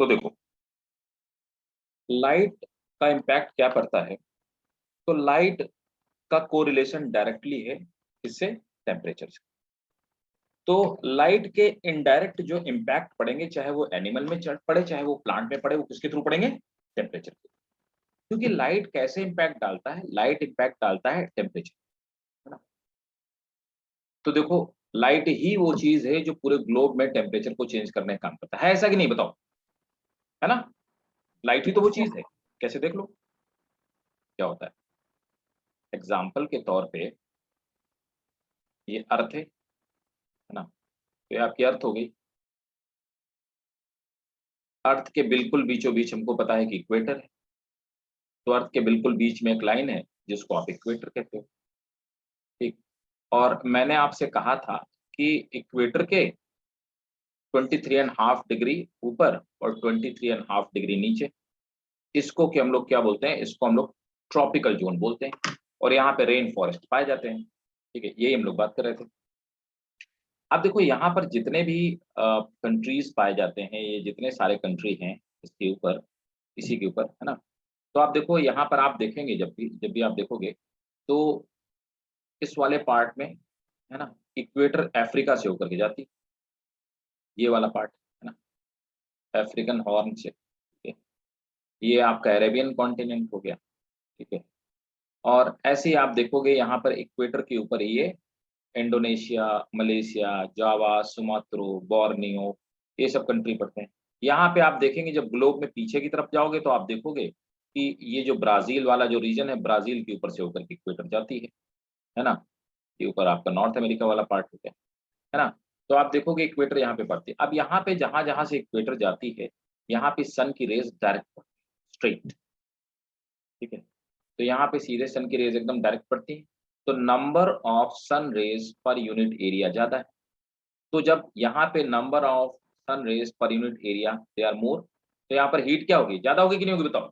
तो देखो लाइट का इम्पैक्ट क्या पड़ता है, तो लाइट का कोरिलेशन डायरेक्टली है इससे, टेम्परेचर से। तो लाइट के इनडायरेक्ट जो इम्पैक्ट पड़ेंगे, चाहे वो एनिमल में पड़े चाहे वो प्लांट में पड़े, वो किसके थ्रू पड़ेंगे, टेम्परेचर के। क्योंकि लाइट कैसे इम्पैक्ट डालता है, लाइट इम्पैक्ट डालता है टेम्परेचर, है ना। तो देखो लाइट ही वो चीज है जो पूरे ग्लोब में टेम्परेचर को चेंज करने का काम करता है ऐसा कि नहीं, बताओ, है ना। लाइट ही तो वो चीज है। कैसे, देख लो क्या होता है। एग्जाम्पल के तौर पे ये अर्थ है ना। तो ये आपकी अर्थ हो गई। अर्थ के बिल्कुल बीचों बीच हमको पता है कि इक्वेटर है। तो अर्थ के बिल्कुल बीच में एक लाइन है जिसको आप इक्वेटर कहते हो, ठीक। और मैंने आपसे कहा था कि इक्वेटर के 23.5 डिग्री ऊपर और 23.5 डिग्री नीचे, इसको कि हम लोग क्या बोलते हैं, इसको हम लोग ट्रॉपिकल जोन बोलते हैं। और यहाँ पे रेन फॉरेस्ट पाए जाते हैं, ठीक है, यही हम लोग बात कर रहे थे। अब देखो यहाँ पर जितने भी कंट्रीज पाए जाते हैं, ये जितने सारे कंट्री हैं इसके ऊपर, इसी के ऊपर, है ना। तो आप देखो यहाँ पर, आप देखेंगे जब भी आप देखोगे तो इस वाले पार्ट में, है ना, इक्वेटर अफ्रीका से होकर के जाती, ये वाला पार्ट, है ना, अफ्रीकन हॉर्न से, ठीक है। ये आपका अरेबियन कॉन्टिनेंट हो गया, ठीक है। और ऐसे ही आप देखोगे यहाँ पर इक्वेटर के ऊपर ये इंडोनेशिया, मलेशिया, जावा, सुमात्रो, बोर्नियो, ये सब कंट्री पड़ते हैं। यहाँ पे आप देखेंगे जब ग्लोब में पीछे की तरफ जाओगे तो आप देखोगे कि ये जो ब्राजील वाला जो रीजन है, ब्राजील के ऊपर से होकर के इक्वेटर जाती है ना। ये ऊपर आपका नॉर्थ अमेरिका वाला पार्ट हो गया, है ना। तो आप देखोगे इक्वेटर यहाँ पे पड़ती है। अब यहाँ पे जहां जहां से इक्वेटर जाती है, यहाँ पे सन की रेज डायरेक्ट स्ट्रेट, ठीक है। तो यहाँ पे सीधे सन की रेज एकदम डायरेक्ट पड़ती है। तो number of sun rays per unit area ज्यादा है। तो जब यहाँ पे number of sun rays per unit area they are more, तो यहाँ पर हीट क्या होगी, ज्यादा होगी कि नहीं होगी, बताओ,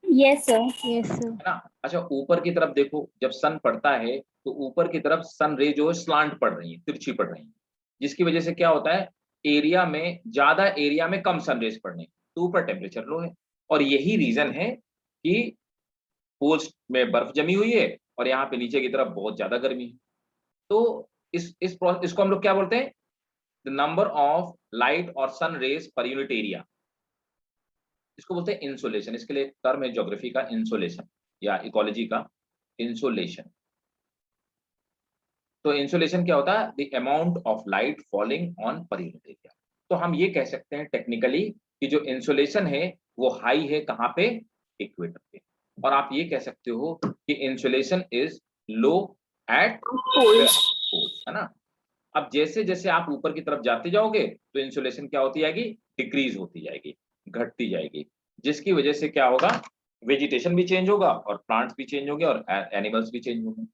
यस सर, यस सर। है ना। अच्छा ऊपर की तरफ देखो, जब सन पड़ता है तो ऊपर की तरफ सन रे जो स्लांट पड़ रही है, तिरछी पड़ रही है, जिसकी वजह से क्या होता है, एरिया में ज्यादा, एरिया में कम सन रेज पड़ने, तो ऊपर टेम्परेचर लो है। और यही रीजन है कि पोल्स में बर्फ जमी हुई है और यहाँ पे नीचे की तरफ बहुत ज्यादा गर्मी है। तो इसको हम लोग क्या बोलते हैं, द नंबर ऑफ लाइट और sun rays per unit area, इसको बोलते हैं इंसोलेशन। इसके लिए टर्म है ज्योग्राफी का, इंसोलेशन, या इकोलॉजी का, इंसोलेशन। तो इंसोलेशन क्या होता है, the amount of light falling on पर यूनिट एरिया। तो हम ये कह सकते हैं टेक्निकली कि जो इंसोलेशन है वो हाई है कहाँ पे, इक्वेटर पे। और आप ये कह सकते हो कि insulation is low at poles, है ना। अब जैसे जैसे आप ऊपर की तरफ जाते जाओगे तो इंसुलेशन क्या होती जाएगी, डिक्रीज होती जाएगी, घटती जाएगी, जिसकी वजह से क्या होगा, वेजिटेशन भी चेंज होगा और प्लांट्स भी चेंज होंगे और एनिमल्स भी चेंज होंगे।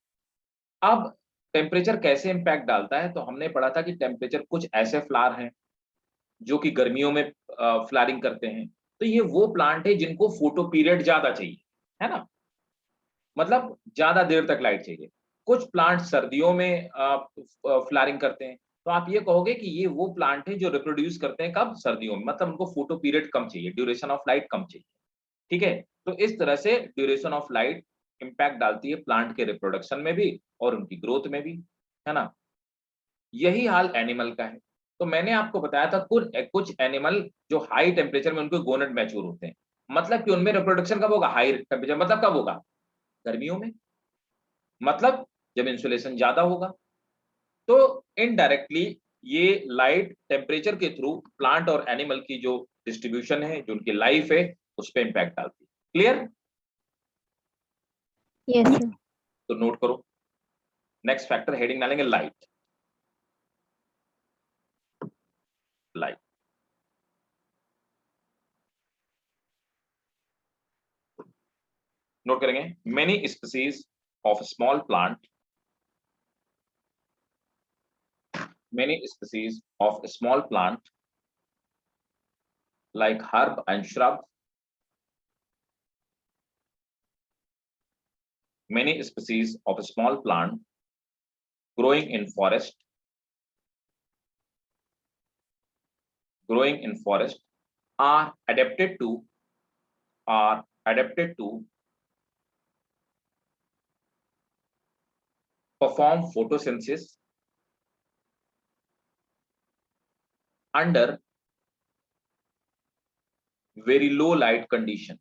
अब टेम्परेचर कैसे इंपैक्ट डालता है, तो हमने पढ़ा था कि टेम्परेचर, कुछ ऐसे फ्लावर हैं जो कि गर्मियों में फ्लावरिंग करते हैं, तो ये वो प्लांट है जिनको फोटो पीरियड ज्यादा चाहिए, है ना, मतलब ज्यादा देर तक लाइट चाहिए। कुछ प्लांट सर्दियों में फ्लावरिंग करते हैं, तो आप ये कहोगे कि ये वो प्लांट है जो रिप्रोड्यूस करते हैं कब, सर्दियों में, मतलब उनको फोटो पीरियड कम चाहिए, ड्यूरेशन ऑफ लाइट कम चाहिए, ठीक है। तो इस तरह से ड्यूरेशन ऑफ लाइट इंपैक्ट डालती है प्लांट के रिप्रोडक्शन में भी और उनकी ग्रोथ में भी, है ना। यही हाल एनिमल का है। तो मैंने आपको बताया था कुछ कुछ एनिमल जो हाई टेम्परेचर में उनके गोनेट मैच्योर होते हैं, मतलब कि उनमें रिप्रोडक्शन कब होगा, हाई टेम्परेचर, मतलब कब होगा, गर्मियों में, मतलब जब इंसुलेशन ज्यादा होगा। तो इनडायरेक्टली ये लाइट टेम्परेचर के थ्रू प्लांट और एनिमल की जो डिस्ट्रीब्यूशन है, जो उनकी लाइफ है, उस पर इंपैक्ट डालती है। Clear, yes sir. तो नोट करो। नेक्स्ट फैक्टर हेडिंग डालेंगे लाइट। लाइट, नोट करेंगे, many species of small plant, many species of small plant like herb and shrub, many species of small plant growing in forest are adapted to perform photosynthesis under very low light condition.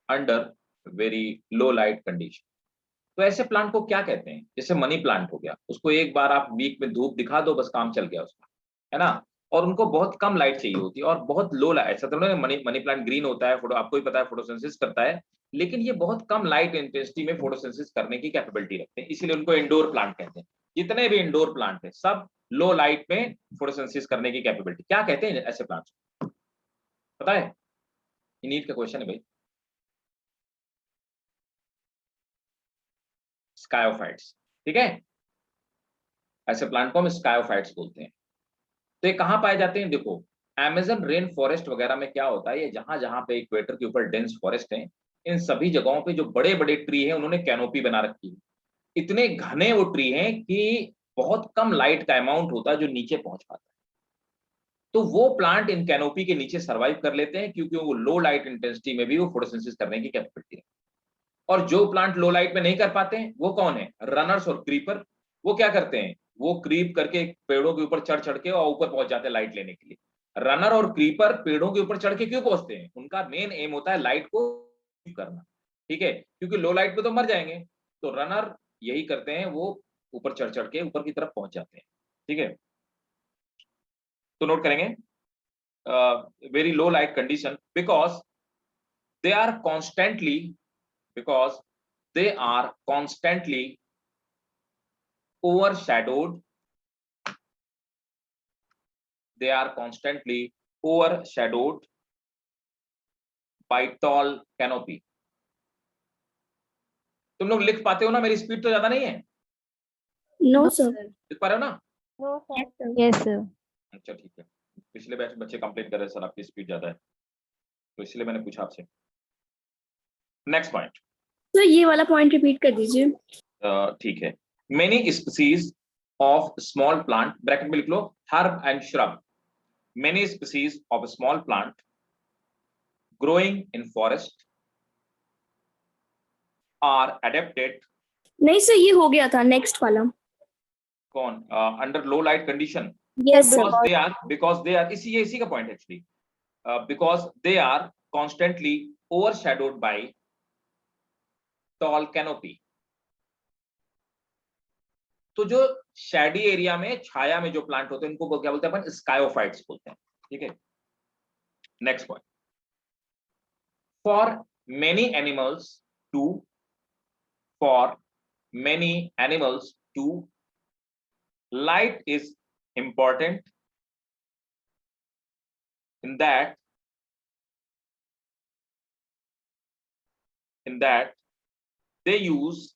Under very low light condition. तो ऐसे plant को क्या कहते हैं? जैसे money plant हो गया, उसको एक बार आप वीक में धूप दिखा दो, बस काम चल गया उसका, है ना। और उनको बहुत कम लाइट चाहिए होती है और बहुत लो लाइट। ऐसा तो नहीं मनी प्लांट ग्रीन होता है, फोटो आपको ही पता है, फोटोसिंथेसिस करता है, लेकिन ये बहुत कम लाइट इंटेंसिटी में फोटोसिंथेसिस करने की कैपेबिलिटी रखते हैं, इसीलिए उनको इंडोर प्लांट कहते हैं। जितने भी इंडोर प्लांट है सब लो लाइट में फोटोसिंथेसिस करने की कैपेबिलिटी। क्या कहते हैं ऐसे प्लांट्स? पता है? ये नीट का क्वेश्चन है भाई। स्कायोफाइट्स, ठीक है। ऐसे प्लांट को हम स्कायोफाइट्स बोलते हैं। तो ये कहाँ पाए जाते हैं? देखो, अमेज़न रेन फॉरेस्ट वगैरह में क्या होता है, ये जहां जहां पे इक्वेटर के ऊपर डेंस फॉरेस्ट है, इन सभी जगहों पे जो बड़े बड़े ट्री हैं उन्होंने कैनोपी बना रखी है। इतने घने वो ट्री हैं कि बहुत कम लाइट का अमाउंट होता है जो नीचे पहुंच पाता है। तो वो प्लांट इन कैनोपी के नीचे सर्वाइव कर लेते हैं, क्योंकि वो लो लाइट इंटेंसिटी में भी वो फोटोसिंथेसिस करने की कैपेबिलिटी है। और जो प्लांट लो लाइट में नहीं कर पाते हैं वो कौन है? रनर्स और क्रीपर। वो क्या करते हैं? वो क्रीप करके पेड़ों के ऊपर चढ़ चढ़ के और ऊपर पहुंच जाते हैं लाइट लेने के लिए। रनर और क्रीपर पेड़ों के ऊपर चढ़ के क्यों पहुंचते हैं? उनका मेन एम होता है लाइट को करना, ठीक है, क्योंकि लो लाइट पे तो मर जाएंगे। तो रनर यही करते हैं, वो ऊपर चढ़ चढ़ के ऊपर की तरफ पहुंच जाते हैं, ठीक है। तो नोट करेंगे, very low light condition because they are constantly because they are constantly overshadowed by tall canopy। तुम लोग लिख पाते हो ना? मेरी स्पीड तो ज्यादा नहीं है? No, sir. लिख पा रहे हो ना? No, sir. Yes, sir. अच्छा ठीक है। पिछले बैच बच्चे कंप्लेंट कर रहे सर आपकी स्पीड ज्यादा है, तो इसलिए मैंने पूछा आपसे। Next point. तो ये वाला पॉइंट रिपीट कर दीजिए। ठीक है। Many species of small plant, bracket में लिख लो, herb and shrub. Many species of small plant growing in forest are adapted. नहीं सर, ये हो गया था नेक्स्ट वाला। कौन? Under low light condition. Yes sir. because they are इसी का point actually, because they are constantly overshadowed by tall canopy। तो जो शैडी एरिया में, छाया में जो प्लांट होते हैं उनको क्या बोलते हैं? अपन स्कायोफाइट्स बोलते हैं, ठीक है। Next point. For many animals to light is important in that they use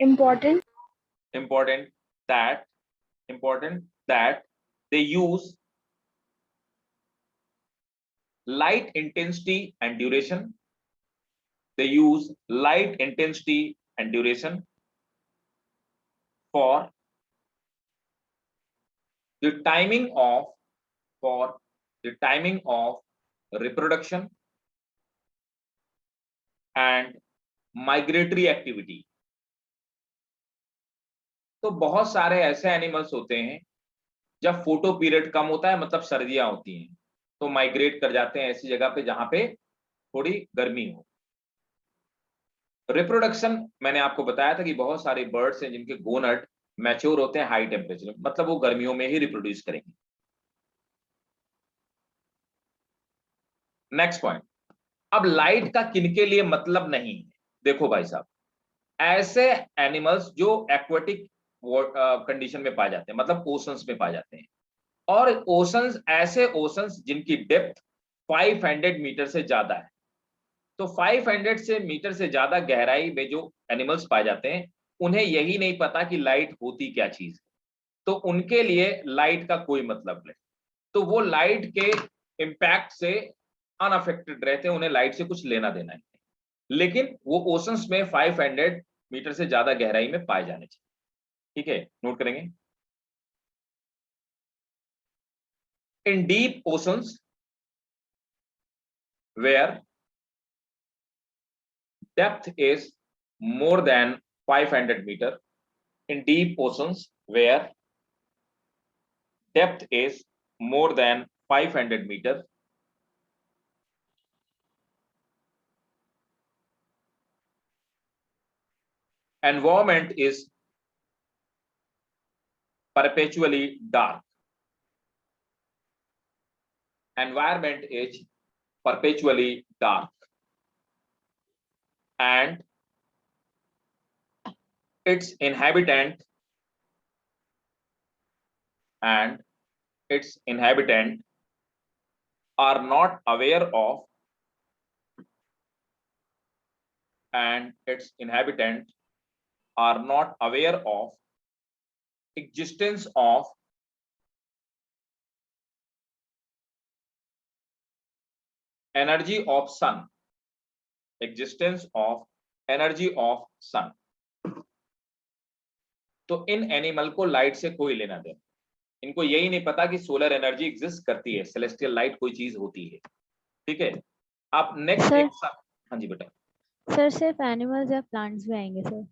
important that they use light intensity and duration for the timing of reproduction and migratory activity। तो बहुत सारे ऐसे एनिमल्स होते हैं, जब फोटो पीरियड कम होता है, मतलब सर्दियां होती हैं, तो माइग्रेट कर जाते हैं ऐसी जगह पे जहां पे थोड़ी गर्मी हो। रिप्रोडक्शन मैंने आपको बताया था कि बहुत सारे बर्ड्स हैं जिनके गोनट मैच्योर होते हैं हाई टेम्परेचर में, मतलब वो गर्मियों में ही रिप्रोड्यूस करेंगे। Next point. अब लाइट का किनके लिए मतलब नहीं है? देखो भाई साहब, ऐसे एनिमल्स जो एक्वेटिक कंडीशन में पाए जाते हैं, मतलब ओशंस में पाए जाते हैं, और ओशंस ऐसे ओशंस जिनकी डेप्थ 500 मीटर से ज्यादा है। तो 500 से मीटर से ज्यादा गहराई में जो एनिमल्स पाए जाते हैं, उन्हें यही नहीं पता कि लाइट होती क्या चीज है, तो उनके लिए लाइट का कोई मतलब नहीं। तो वो लाइट के इंपैक्ट से अनअफेक्टेड रहते हैं, उन्हें लाइट से कुछ लेना देना नहीं, लेकिन वो ओशंस में 500 मीटर से ज्यादा गहराई में पाए जाने चाहिए, ठीक है। नोट करेंगे। in deep oceans where depth is more than 500 meter, in deep oceans where depth is more than 500 meter, environment is perpetually dark. Environment is perpetually dark, and its inhabitant and its inhabitant are not aware of, and its inhabitant are not aware of existence of energy of sun, existence of energy of sun. तो in animal को light से कोई लेना देना, इनको यही नहीं पता कि सोलर एनर्जी एग्जिस्ट करती है, सेलेस्टियल लाइट कोई चीज होती है। ठीक है, आप नेक्स्ट हाँ जी बेटा। सर सिर्फ एनिमल्स या प्लांट्स भी आएंगे सर?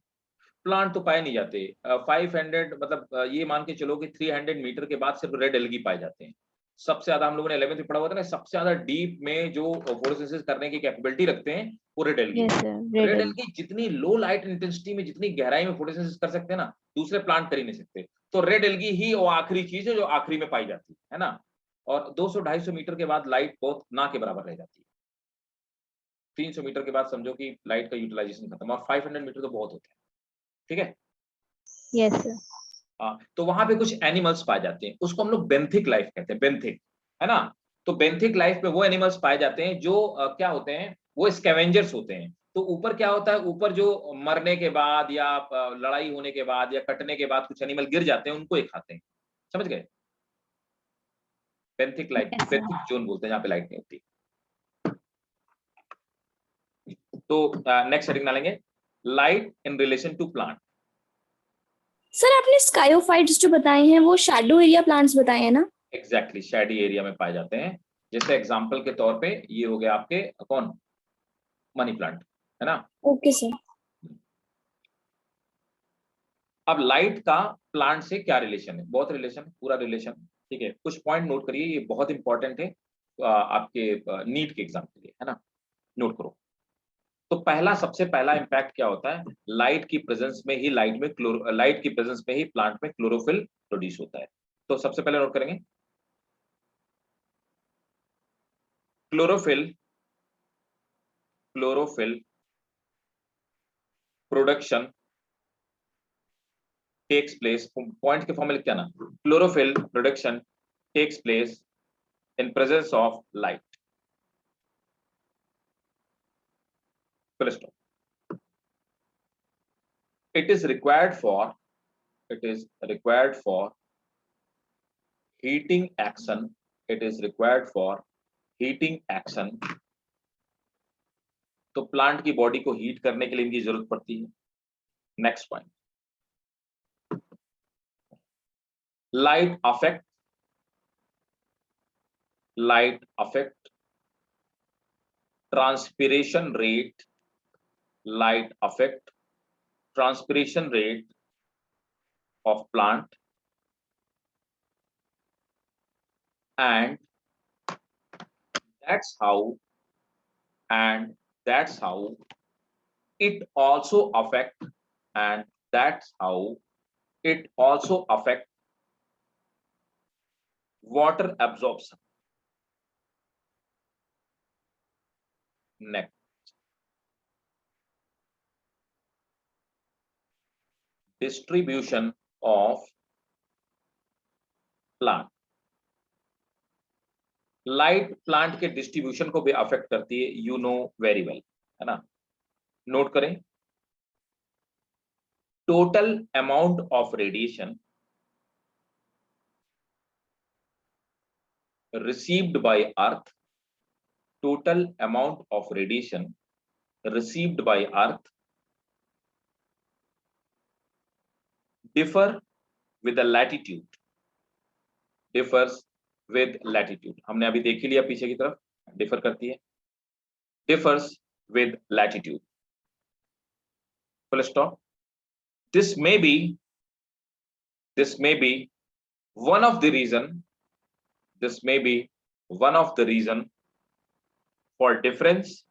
प्लांट तो पाए नहीं जाते। 500 मतलब ये मान के चलो कि 300 मीटर के बाद सिर्फ रेड एल्गी पाए जाते हैं। सबसे ज्यादा हम लोगों ने 11th में पढ़ा हुआ था ना, सबसे ज्यादा डीप में जो फोटोसिंथेसिस करने की कैपेबिलिटी रखते हैं वो रेड एल्गी। रेड एल्गी जितनी लो लाइट इंटेंसिटी में, जितनी गहराई में फोटोसिंथेसिस कर सकते हैं ना, दूसरे प्लांट कर ही नहीं सकते। तो रेड एल्गी ही वो आखिरी चीज है जो आखिरी में पाई जाती है ना। और 200-250 मीटर के बाद लाइट बहुत ना के बराबर रह जाती है। 300 मीटर के बाद समझो कि लाइट का यूटिलाइजेशन खत्म, और 500 मीटर तो बहुत होते हैं। ठीक है, यस सर। तो वहां पे कुछ एनिमल्स पाए जाते हैं, उसको हम लोग बेंथिक लाइफ कहते हैं, बेंथिक, है ना। तो बेंथिक लाइफ में वो एनिमल्स पाए जाते हैं जो क्या होते हैं, वो स्कैवेंजर्स होते हैं। तो ऊपर क्या होता है, ऊपर जो मरने के बाद या लड़ाई होने के बाद या कटने के बाद कुछ एनिमल गिर जाते हैं, उनको ही खाते हैं। समझ गए? बेंथिक लाइफ, बेंथिक जोन बोलते हैं जहाँ पे लाइट नहीं होती। तो नेक्स्ट हेडिंग डालेंगे, light in relation to plant. Sir आपने स्कायोफाइट्स जो बताए हैं वो शैडो एरिया प्लांट्स बताए हैं ना? एग्जैक्टली, शैडी एरिया में पाए जाते हैं। जैसे एग्जांपल के तौर पे ये हो गया आपके कौन, मनी प्लांट, है ना। Okay sir. अब लाइट का प्लांट से क्या रिलेशन है? बहुत रिलेशन, पूरा रिलेशन। ठीक है, कुछ पॉइंट नोट करिए, ये बहुत इंपॉर्टेंट है आपके नीट के एग्जाम के लिए, है ना। नोट करो। तो पहला, सबसे पहला इंपैक्ट क्या होता है, लाइट की प्रेजेंस में ही, लाइट की प्रेजेंस में ही प्लांट में क्लोरोफिल प्रोड्यूस होता है। तो सबसे पहले नोट करेंगे, chlorophyll production takes place, point के फॉर्म में लिख के आना, chlorophyll production takes place in presence of light. Full stop. It is required for heating action. It is required for heating action. तो प्लांट की बॉडी को heat करने के लिए इनकी जरूरत पड़ती है। Next point, light affect transpiration rate, light affect transpiration rate of plant, and that's how it also affect water absorption. Next, distribution of plant. Light plant के डिस्ट्रीब्यूशन को भी अफेक्ट करती है, यू नो वेरी वेल, है ना। Note करें, total amount of radiation received by earth, total amount of radiation received by earth differs with the latitude with latitude, हमने अभी देख ही लिया पीछे की तरफ, डिफर करती है, differs with latitude, full stop. This may be one of the reason, this may be one of the reason for difference,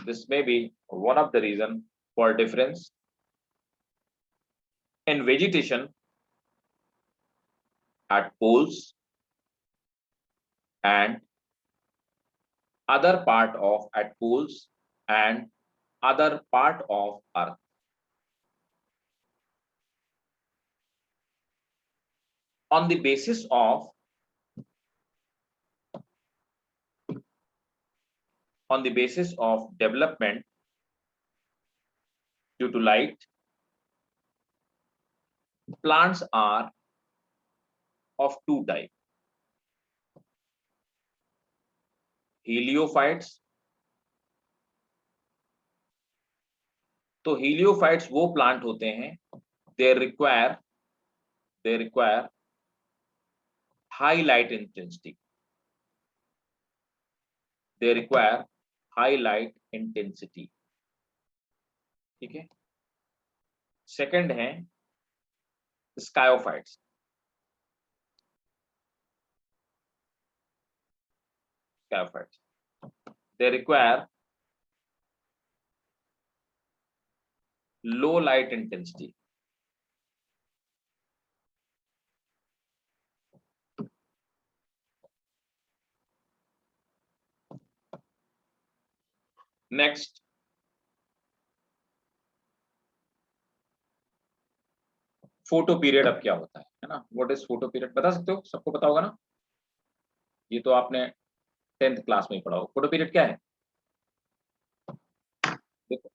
this may be one of the reason for difference in vegetation at poles and other part of at poles and other part of earth. On the basis of development due to light, plants are of two types: heliophytes. तो heliophytes वो plant होते हैं, they require high light intensity, they require high light intensity, ठीक है। Second है sciophytes, they require low light intensity, next photo period अब क्या होता है ना, व्हाट इज फोटो पीरियड, बता सकते हो, सबको पता होगा ना, ये तो आपने 10th क्लास में ही पढ़ा हो। फोटो पीरियड क्या है? देखो,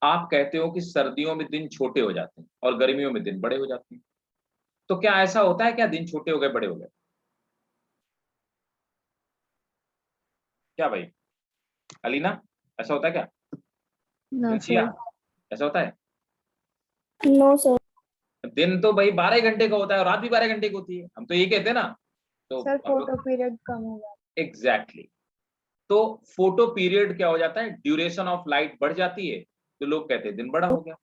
आप कहते हो कि सर्दियों में दिन छोटे हो जाते हैं और गर्मियों में दिन बड़े हो जाते हैं, तो क्या ऐसा होता है क्या, दिन छोटे हो गए बड़े हो गए? क्या भाई अलीना, ऐसा होता है क्या? No, सिंचिया, sir. ऐसा होता है? No sir. दिन तो भाई 12 घंटे का होता है और रात भी 12 घंटे की होती है, हम तो ये कहते हैं ना। तो सर फोटो पीरियड कम होगा। एग्जैक्टली, तो फोटो पीरियड क्या हो जाता है, ड्यूरेशन ऑफ लाइट बढ़ जाती है, तो लोग कहते हैं दिन बड़ा हो गया।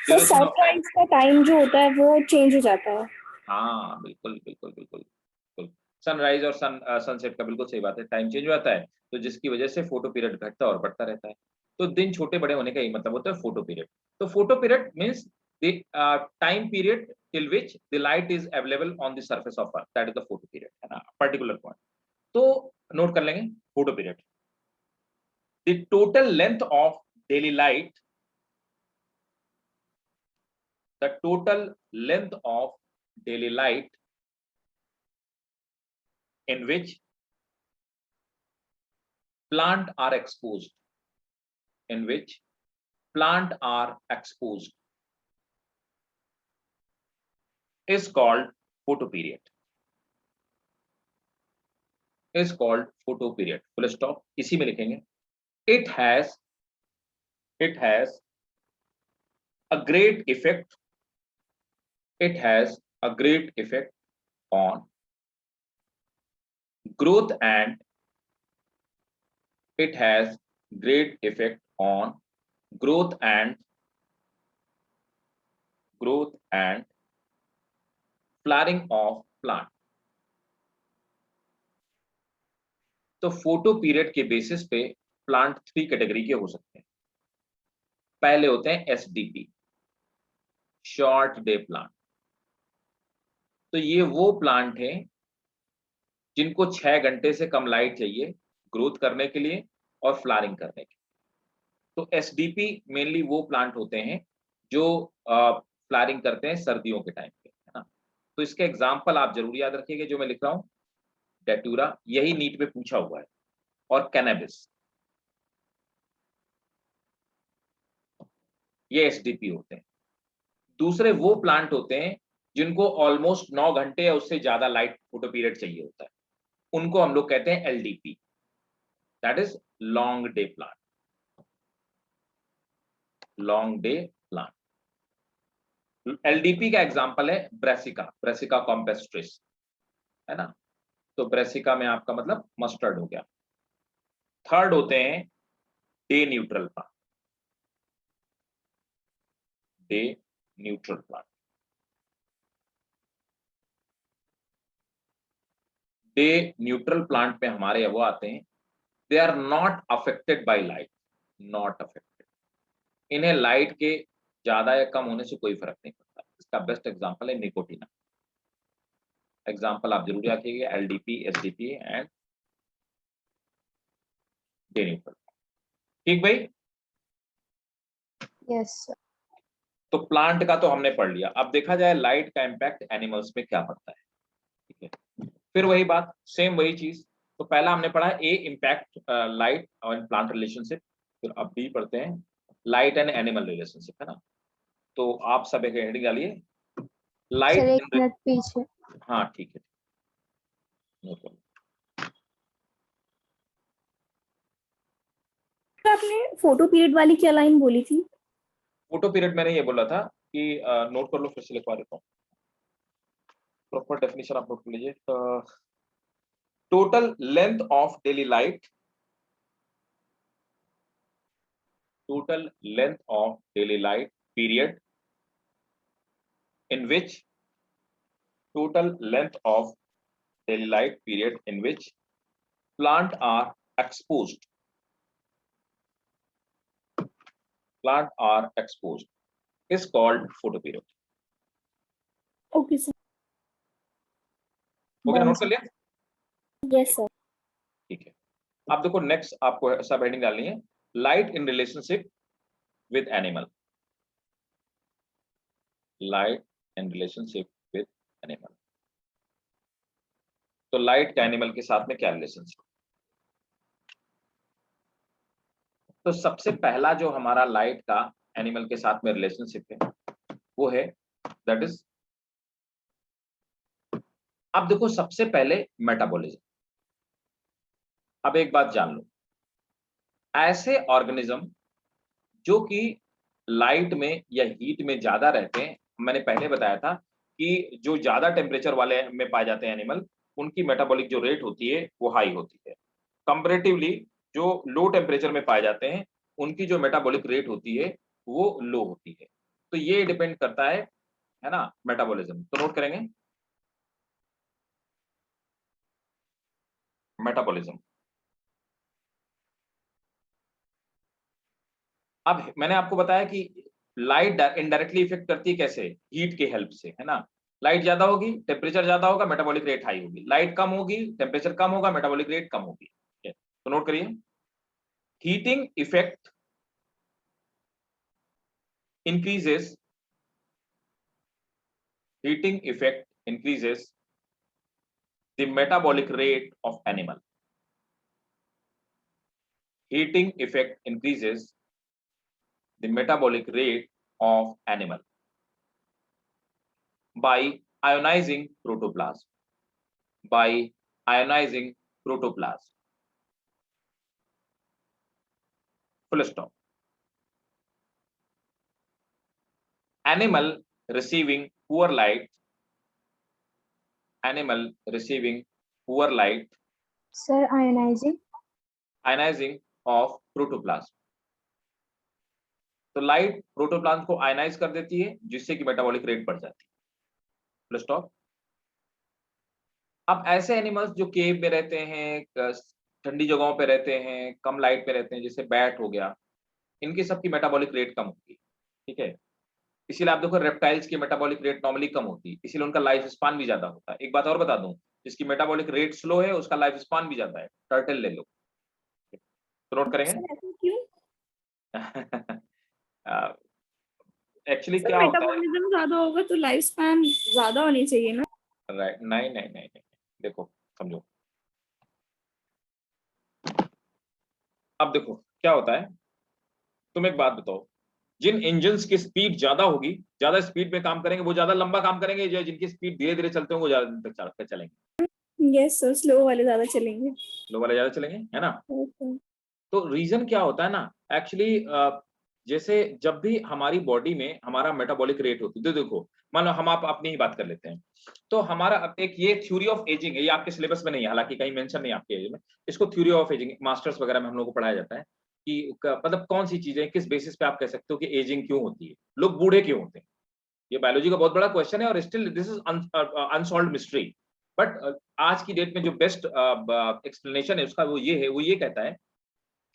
सर सनराइज का टाइम जो होता है वो चेंज हो जाता है। हाँ बिल्कुल बिल्कुल बिल्कुल बिल्कुल, सनराइज और सनसेट का बिल्कुल सही बात है, टाइम चेंज हो जाता है, तो जिसकी वजह से फोटो पीरियड घटता और बढ़ता रहता है। तो दिन छोटे बड़े होने का यही मतलब होता है फोटो पीरियड। तो photo period means the time period till which the light is available on the surface of earth, that is the photo period, है ना, पर्टिकुलर पॉइंट। तो नोट कर लेंगे photo period, the total length of daily light, the total length of daily light in which plant are exposed, in which plant are exposed is called photoperiod, is called photoperiod, full stop, इसी में लिखेंगे। it has a great effect, it has a great effect on growth and it has great effect on growth and flowering of plant। तो photo period के basis पे plant 3 category के हो सकते हैं। पहले होते हैं एसडीपी, शॉर्ट डे प्लांट। तो ये वो प्लांट है जिनको 6 घंटे से कम लाइट चाहिए ग्रोथ करने के लिए और फ्लावरिंग करने के लिए। तो एसडीपी मेनली वो प्लांट होते हैं जो फ्लावरिंग करते हैं सर्दियों के टाइम पे, है ना। तो इसके एग्जाम्पल आप जरूर याद रखिएगा जो मैं लिख रहा हूं, डेटूरा, यही नीट में पूछा हुआ है, और कैनबिस, ये एसडीपी होते हैं। दूसरे वो प्लांट होते हैं जिनको ऑलमोस्ट 9 घंटे या उससे ज्यादा लाइट फोटो पीरियड चाहिए होता है, उनको हम लोग कहते हैं LDP, that is long day plant, long day plant. LDP का एग्जांपल है ब्रेसिका, ब्रेसिका कॉम्पेस्ट्रिस, है ना। तो ब्रेसिका में आपका मतलब मस्टर्ड हो गया। थर्ड होते हैं day neutral plant. Day neutral plant, day neutral plant में हमारे वो आते हैं, they are not affected by light, not affected. इन्हें लाइट के ज्यादा या कम होने से कोई फर्क नहीं पड़ता। इसका बेस्ट एग्जांपल है निकोटिना। एग्जांपल आप जरूर रखिएगा, LDP, SDP and day neutral. ठीक भाई। Yes sir. तो प्लांट का तो हमने पढ़ लिया। अब देखा जाए लाइट का इम्पैक्ट एनिमल्स में क्या पड़ता है। ठीक है, फिर वही बात, सेम वही चीज। तो पहला हमने पढ़ा ए इम्पैक्ट लाइट और प्लांट रिलेशनशिप। फिर अब बी पढ़ते हैं लाइट एंड एनिमल रिलेशनशिप, है ना। तो आप सब एक हेडिंग डालिए, लाइट सर एक इन। मिनट पीछे। हाँ ठीक है, नो प्रॉब्लम। आपने फोटो पीरियड वाली क्या लाइन बोली थी? फोटो पीरियड मैंने ये बोला था कि नोट कर लो, फिर से लिखवा देता हूँ। प्रॉपर डेफिनेशन आप नोट कर लीजिए। Total length of daily light, total length of daily light period in which total length of daily light period in which plant are exposed, plant are exposed is called photoperiod. Okay sir. Okay, Done, note कर sir. लिया। Yes sir. ठीक है, अब देखो next आपको सब heading डालनी है, light in relationship with animal, light in relationship with animal. तो लाइट का एनिमल के साथ में क्या रिलेशनशिप। तो सबसे पहला जो हमारा लाइट का एनिमल के साथ में रिलेशनशिप है वो है दैट इज, अब देखो सबसे पहले मेटाबॉलिज्म। अब एक बात जान लो, ऐसे ऑर्गेनिज्म जो कि लाइट में या हीट में ज्यादा रहते हैं, मैंने पहले बताया था कि जो ज्यादा टेम्परेचर वाले में पाए जाते हैं एनिमल, उनकी मेटाबॉलिक जो रेट होती है वो हाई होती है। कंपैरेटिवली जो लो टेम्परेचर में पाए जाते हैं उनकी जो मेटाबॉलिक रेट होती है वो लो होती है। तो ये डिपेंड करता है ना, मेटाबॉलिज्म। तो नोट करेंगे मेटाबॉलिज्म। अब मैंने आपको बताया कि लाइट इनडायरेक्टली इफेक्ट करती है कैसे, हीट के हेल्प से, है ना। लाइट ज्यादा होगी, टेम्परेचर ज्यादा होगा, मेटाबॉलिक रेट हाई होगी। लाइट कम होगी, टेम्परेचर कम होगा, मेटाबॉलिक रेट कम होगी। ठीक है, तो नोट करिए, heating effect increases, heating effect increases the metabolic rate of animal, heating effect increases the metabolic rate of animal by ionizing protoplasm, by ionizing protoplasm, full stop. Animal receiving poor light, animal receiving poor light, Sir, ionizing. ionizing of protoplasm। तो light protoplasm को ionise कर देती है जिससे कि metabolic rate बढ़ जाती है। Full stop. अब ऐसे एनिमल्स जो केव में रहते हैं, ठंडी जगहों पे रहते हैं, कम लाइट में रहते हैं, जैसे बैट हो गया, इनकी सबकी मेटाबॉलिक रेट कम होगी। ठीक है, इसीलिए आप देखो रेप्टाइल्स की मेटाबॉलिक रेट नॉर्मली कम होती है, इसीलिए उनका लाइफ स्पान भी ज्यादा होता है। एक बात और बता दूं, जिसकी मेटाबॉलिक रेट स्लो है उसका लाइफ स्पान भी ज्यादा है। टर्टल ले लो, तो नोट करेंगे। सर ऐसा क्यों? एक्चुअली सर क्या होता है, मेटाबॉलिज्म ज्यादा होगा तो लाइफ स्पैन ज्यादा होनी चाहिए ना। राइट, नहीं नहीं नहीं नहीं, देखो समझो। अब देखो क्या होता है, तुम एक बात बताओ, जिन इंजन्स की स्पीड ज्यादा होगी, ज्यादा स्पीड में काम करेंगे, वो ज्यादा लंबा काम करेंगे, या जिनकी स्पीड धीरे धीरे चलते हैं वो ज्यादा दिन तक चलेंगे। यस सर, स्लो वाले ज्यादा चलेंगे। लो वाले ज्यादा चलेंगे, है ना। ओके। तो रीजन क्या होता है ना, एक्चुअली जैसे जब भी हमारी बॉडी में हमारा मेटाबॉलिक रेट होती है, तो देखो मान लो हम आप अपनी ही बात कर लेते हैं, तो हमारा अब एक ये थ्योरी ऑफ एजिंग है, ये आपके सिलेबस में नहीं है, हालांकि कहीं मेंशन नहीं आपके एज में, इसको थ्योरी ऑफ एजिंग मास्टर्स वगैरह में हम लोग को पढ़ाया जाता है कि मतलब कौन सी चीजें किस बेसिस पे आप कह सकते हो कि एजिंग क्यों होती है, लोग बूढ़े क्यों होते हैं। ये बायोलॉजी का बहुत बड़ा क्वेश्चन है और still this is unsolved mystery. But आज की डेट में जो बेस्ट एक्सप्लेनेशन है उसका वो ये कहता है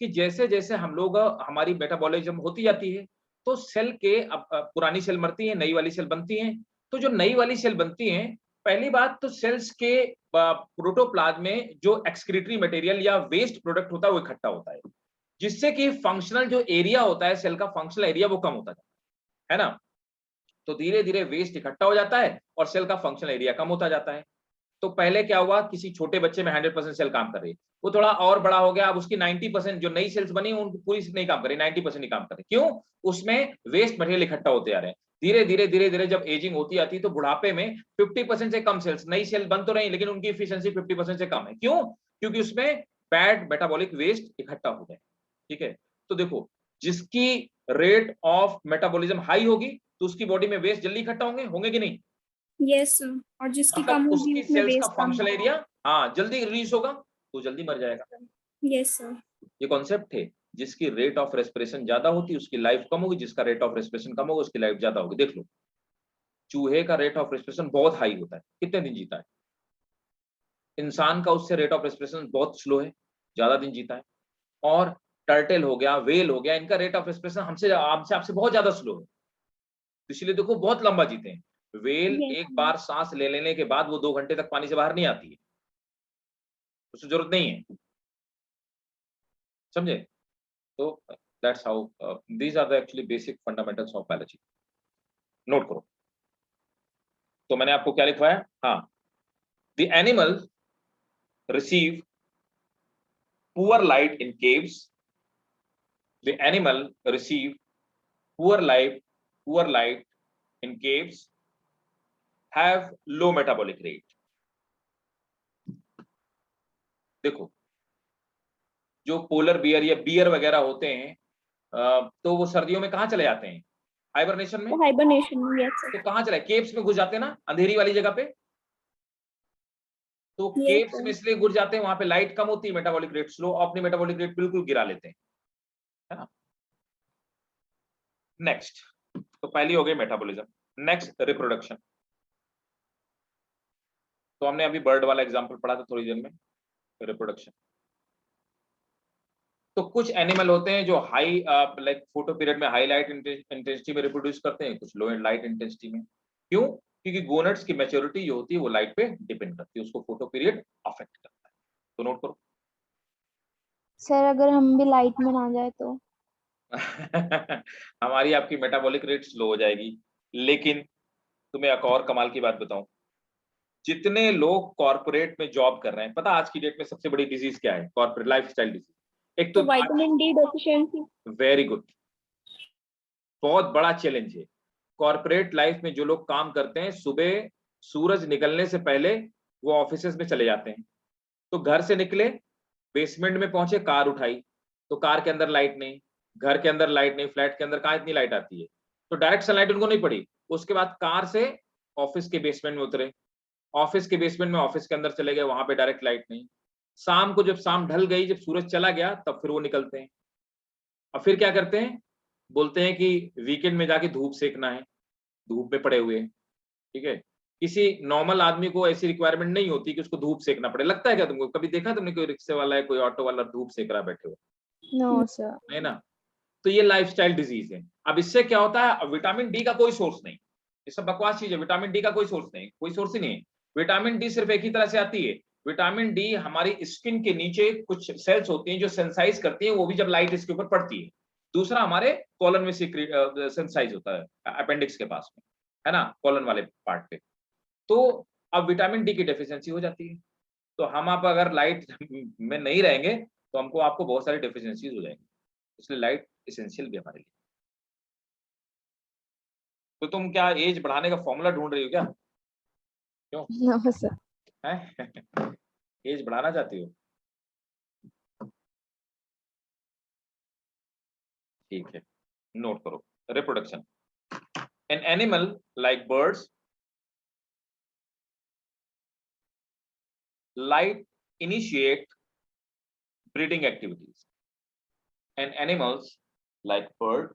कि जैसे जैसे हम लोग हमारी मेटाबॉलिज्म होती जाती है, तो सेल के पुरानी सेल मरती है, नई वाली सेल बनती है। तो जो नई वाली सेल बनती है, पहली बात तो सेल्स के प्रोटोप्लाज्म में जो एक्सक्रीटरी मटेरियल या वेस्ट प्रोडक्ट होता है वो इकट्ठा होता है, जिससे कि फंक्शनल जो एरिया होता है सेल का, फंक्शनल एरिया वो कम होता है ना। तो धीरे धीरे वेस्ट इकट्ठा हो जाता है और सेल का फंक्शनल एरिया कम होता जाता है। तो पहले क्या हुआ, किसी छोटे बच्चे में 100% सेल काम कर रही है, वो थोड़ा और बड़ा हो गया, अब उसकी 90% जो नई सेल्स बनी उनकी पूरी नहीं काम कर रही, 90% ही काम कर रही। क्यों? उसमें वेस्ट मटेरियल इकट्ठा होते आ रहे हैं। धीरे धीरे जब एजिंग होती आती है तो बुढ़ापे में 50% से कम सेल्स, नई सेल बन तो रही लेकिन उनकी एफिशिएंसी 50% से कम है। क्यों? क्योंकि उसमें बैड मेटाबॉलिक वेस्ट इकट्ठा हो गए। ठीक है, तो देखो जिसकी रेट ऑफ मेटाबॉलिज्म हाई होगी तो उसकी बॉडी में वेस्ट जल्दी इकट्ठा होंगे, होंगे कि नहीं? यस सर, और जिसकी कम मतलब होगी उसकी उसमें सेल्स का वेस्ट कम फंक्शनल एरिया हाँ जल्दी रिलीज होगा, तो जल्दी मर जाएगा। होगा। Yes sir. ये कॉन्सेप्ट है। जिसकी रेट ऑफ रेस्पिरेशन ज्यादा होती है उसकी लाइफ कम होगी, जिसका रेट ऑफ रेस्पिरेशन कम होगा उसकी लाइफ ज्यादा होगी। देख लो, चूहे का रेट ऑफ रेस्पिरेशन बहुत हाई होता है, कितने दिन जीता है। इंसान का उससे रेट ऑफ रेस्पिरेशन बहुत स्लो है, ज्यादा दिन जीता है। और टर्टल हो गया, वेल हो गया, इनका रेट ऑफ रेस्पिरेशन हमसे हमसे आपसे बहुत ज्यादा स्लो है, तो इसलिए देखो बहुत लंबा जीते हैं। वेल यस एक बार सांस ले लेने के बाद वो 2 घंटे तक पानी से बाहर नहीं आती है, उसकी जरूरत नहीं है, समझे? तो that's how these are the actually basic fundamentals of biology. Note करो। तो मैंने आपको क्या लिखवाया? हाँ, the animal receive poor light in caves, the animal receive poor light in caves, have low metabolic rate. देखो जो पोलर बियर या बियर वगैरह होते हैं तो वो सर्दियों में कहाँ चले जाते हैं? हाइबरनेशन में। तो हाइबरनेशन में। यस तो सर। कहाँ चले? केव्स में घुस जाते हैं ना, अंधेरी वाली जगह पे। तो यस केव्स में सर। इसलिए घुस जाते हैं, वहां पे लाइट कम होती है, मेटाबॉलिक रेट स्लो, अपनी मेटाबॉलिक रेट बिल्कुल गिरा लेते हैं, है ना। नेक्स्ट, तो पहली हो गई मेटाबॉलिज्म। Next reproduction. तो हमने अभी बर्ड वाला एग्जांपल पढ़ा था थोड़ी देर में, रिप्रोडक्शन। तो कुछ एनिमल होते हैं जो हाई लाइक फोटो पीरियड में हाई लाइट इंटेंसिटी में रिप्रोड्यूस करते हैं, कुछ लो लाइट इंटेंसिटी में। क्यों? क्योंकि गोनेट्स की मैच्योरिटी जो होती है वो लाइट पे डिपेंड करती है, उसको फोटो पीरियड अफेक्ट करता है। तो नोट करो। सर अगर हम भी लाइट में ना जाए तो? हमारी आपकी मेटाबॉलिक रेट स्लो हो जाएगी। लेकिन तुम्हें एक और कमाल की बात बताऊं, जितने लोग कॉर्पोरेट में जॉब कर रहे हैं, पता आज की डेट में सबसे बड़ी डिजीज क्या है? Corporate lifestyle disease. एक तो तो vitamin D deficiency. Very good, बहुत बड़ा चैलेंज है। कॉर्पोरेट लाइफ में जो लोग काम करते हैं, सुबह सूरज निकलने से पहले वो ऑफिसेज में चले जाते हैं, तो घर से निकले, बेसमेंट में पहुंचे, कार उठाई, तो कार के अंदर लाइट नहीं, घर के अंदर लाइट नहीं, फ्लैट के अंदर कहाँ इतनी लाइट आती है, तो डायरेक्ट सनलाइट उनको नहीं पड़ी। उसके बाद कार से ऑफिस के बेसमेंट में उतरे, ऑफिस के बेसमेंट में ऑफिस के अंदर चले गए, वहां पे डायरेक्ट लाइट नहीं। शाम को जब शाम ढल गई, जब सूरज चला गया, तब फिर वो निकलते हैं। अब फिर क्या करते हैं? बोलते हैं कि वीकेंड में जाके धूप सेकना है, धूप में पड़े हुए। ठीक है, किसी नॉर्मल आदमी को ऐसी रिक्वायरमेंट नहीं होती कि उसको धूप सेकना पड़े। लगता है क्या तुमको? कभी देखा तुमने कोई रिक्शे वाला है, कोई ऑटो वाला धूप सेक रहा बैठे हुए? No sir. है ना। तो ये लाइफस्टाइल डिजीज है। अब इससे क्या होता है, विटामिन डी का कोई सोर्स नहीं, ये सब बकवास चीज है। विटामिन डी का कोई सोर्स नहीं, कोई सोर्स ही नहीं है। विटामिन डी सिर्फ एक ही तरह से आती है। विटामिन डी हमारी स्किन के नीचे कुछ सेल्स होती हैं जो सेंसाइज करती हैं, वो भी जब लाइट इसके ऊपर पड़ती है। दूसरा हमारे कॉलन में सेंसाइज होता है, अपेंडिक्स के पास में, है ना, कॉलन वाले पार्ट पे। तो अब विटामिन डी की डेफिशिएंसी हो जाती है, तो हम आप अगर लाइट में नहीं रहेंगे तो हमको आपको बहुत सारी डेफिशिएंसीज हो जाएंगी। इसलिए लाइट एसेंशियल भी हमारे लिए। तो तुम क्या एज बढ़ाने का फॉर्मूला ढूंढ रही हो क्या? क्यों नो सर। है? एज बढ़ाना चाहती हो? ठीक है, नोट करो, reproduction. An animal like birds, light initiate breeding activities. An animals like bird,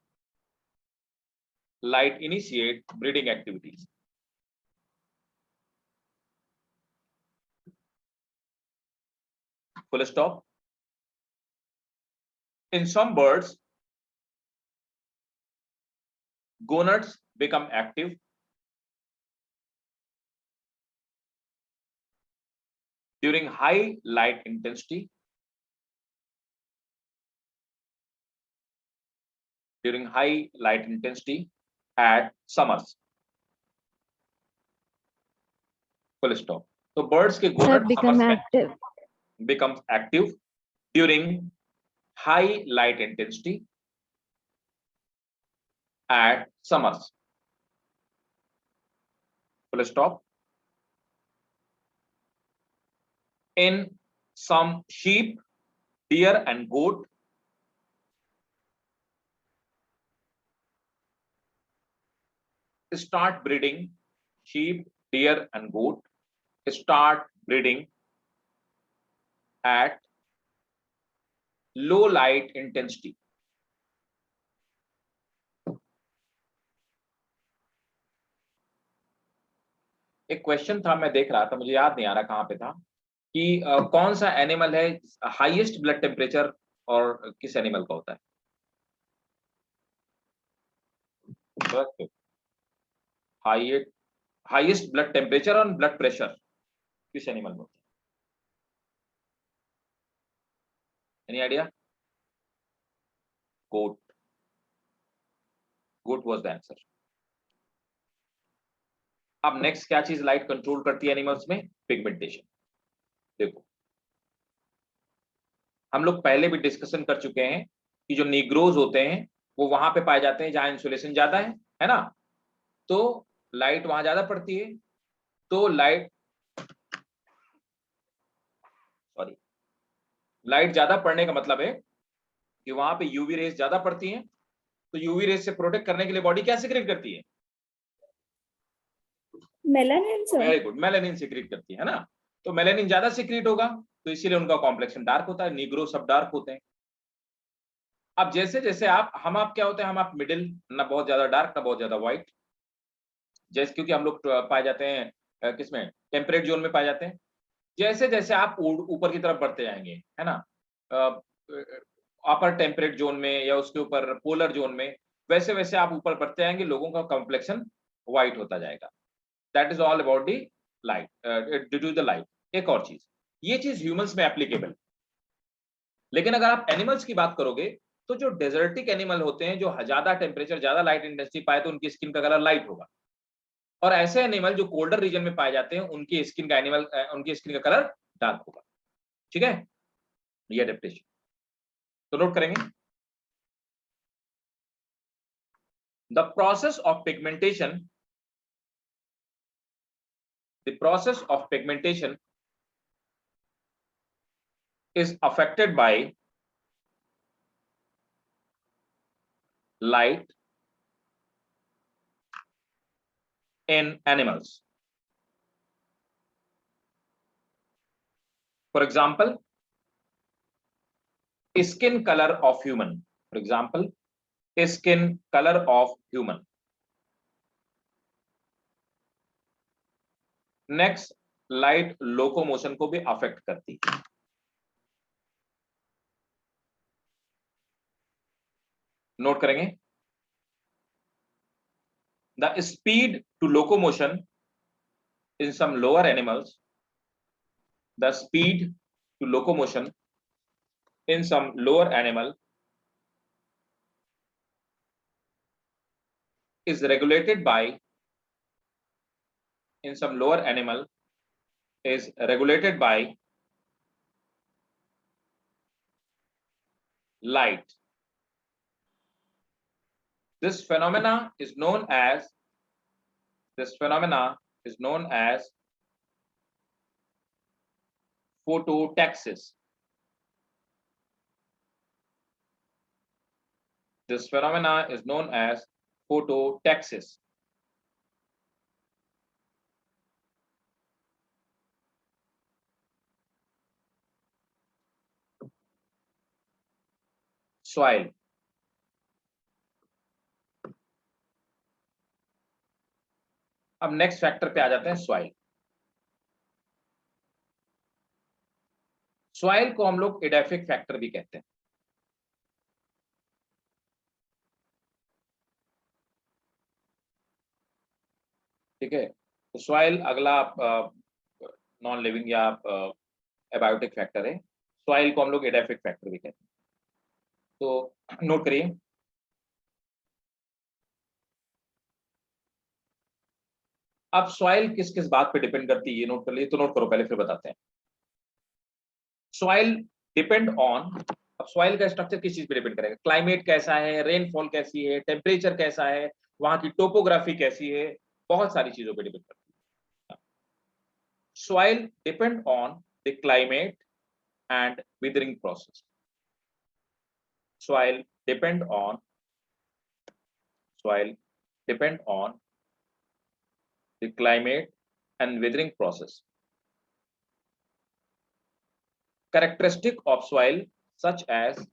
light initiate breeding activities. Full stop. In some birds, gonads become active during high light intensity. During high light intensity at summers. Full stop. So birds के Sir, gonads become summers में active. becomes active during high light intensity at summers. Full stop. In some sheep, deer and goat, start breeding. Sheep, deer and goat start breeding at low light intensity. एक question था, मैं देख रहा था, मुझे याद नहीं आ रहा कहाँ पे था, कि कौन सा एनिमल है हाईएस्ट ब्लड टेम्परेचर और किस एनिमल का होता है? हाईएस्ट ब्लड टेम्परेचर और ब्लड प्रेशर किस एनिमल में होता है? Any idea? Goat. Goat was the answer. अब नेक्स्ट क्या चीज लाइट कंट्रोल करती है एनिमल्स में? पिगमेंटेशन। देखो, हम लोग पहले भी डिस्कशन कर चुके हैं कि जो नीग्रोज होते हैं वो वहां पे पाए जाते हैं जहां इंसुलेशन ज्यादा है ना? तो लाइट वहां ज्यादा पड़ती है, तो लाइट ज्यादा पड़ने का मतलब है कि वहां पे यूवी रेज ज्यादा पड़ती हैं, तो यूवी रेज से प्रोटेक्ट करने के लिए बॉडी क्या सीक्रेट करती है? Melanin sir. Very good, melanin secret करती है ना? तो मेलानिन ज्यादा सीक्रेट होगा, तो इसीलिए उनका कॉम्प्लेक्शन डार्क होता है, नीग्रो सब डार्क होते हैं। अब जैसे जैसे हम आप क्या होते हैं, हम आप मिडिल, ना बहुत ज्यादा डार्क ना बहुत ज्यादा व्हाइट, जैसे क्योंकि हम लोग पाए जाते हैं किसमें? टेम्परेट जोन में पाए जाते हैं। जैसे जैसे आप ऊपर की तरफ बढ़ते जाएंगे, है ना, अपर टेम्परेट जोन में या उसके ऊपर पोलर जोन में, वैसे वैसे आप ऊपर बढ़ते जाएंगे, लोगों का कॉम्प्लेक्शन व्हाइट होता जाएगा। That is all about the light, due to the light. एक और चीज, ये चीज ह्यूमंस में एप्लीकेबल, लेकिन अगर आप एनिमल्स की बात करोगे तो जो डेजर्टिक एनिमल होते हैं, जो ज्यादा टेम्परेचर, ज्यादा लाइट इंटेंसिटी पाए, तो उनकी स्किन का कलर लाइट होगा। और ऐसे एनिमल जो कोल्डर रीजन में पाए जाते हैं, उनकी स्किन का कलर डार्क होगा। ठीक है, ये एडेप्टेशन तो नोट करेंगे। The process of pigmentation is affected by light in animals. For example, skin color of human. For example, skin color of human. Next, light locomotion को भी अफेक्ट करती है। नोट करेंगे, the speed to locomotion in some lower animals, the speed to locomotion in some lower animal is regulated by, in some lower animal is regulated by light. This phenomena is known as phototaxis. This phenomena is known as phototaxis. Soil. अब next factor पे आ जाते हैं, soil. Soil को हम लोग एडाफिक factor भी कहते हैं। ठीक है, तो सॉइल अगला नॉन लिविंग या एबायोटिक फैक्टर है। सॉइल को हम लोग एडाफिक फैक्टर भी कहते हैं। तो नोट करिए, अब सॉइल किस किस बात पे डिपेंड करती है ये नोट कर लिए, तो नोट करो पहले फिर बताते हैं। सॉइल डिपेंड ऑन, अब सॉइल का स्ट्रक्चर किस चीज पे डिपेंड करेगा? क्लाइमेट कैसा है, रेनफॉल कैसी है, टेम्परेचर कैसा है, वहां की टोपोग्राफी कैसी है, बहुत सारी चीजों पे डिपेंड करती है। Soil depend on the climate and withering process. Soil depend on the climate and withering process. Characteristic of soil such as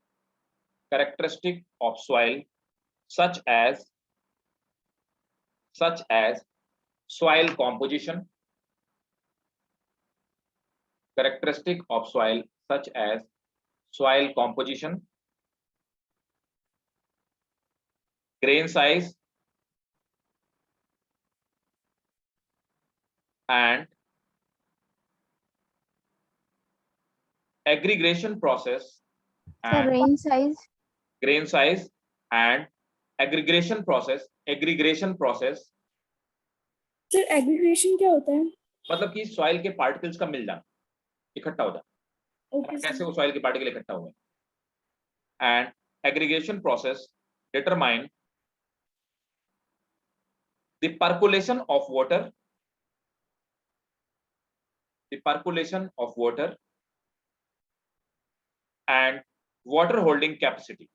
soil composition. Characteristic of soil such as soil composition, grain size, and aggregation process. Sir, rain size. Grain size and aggregation process. Sir aggregation क्या होता है? मतलब कि soil के particles का मिल जाना, इकट्ठा हो जाना। ओके कैसे वो सॉइल के पार्टिकल इकट्ठा हुए। And aggregation process determine the percolation of water and water holding capacity.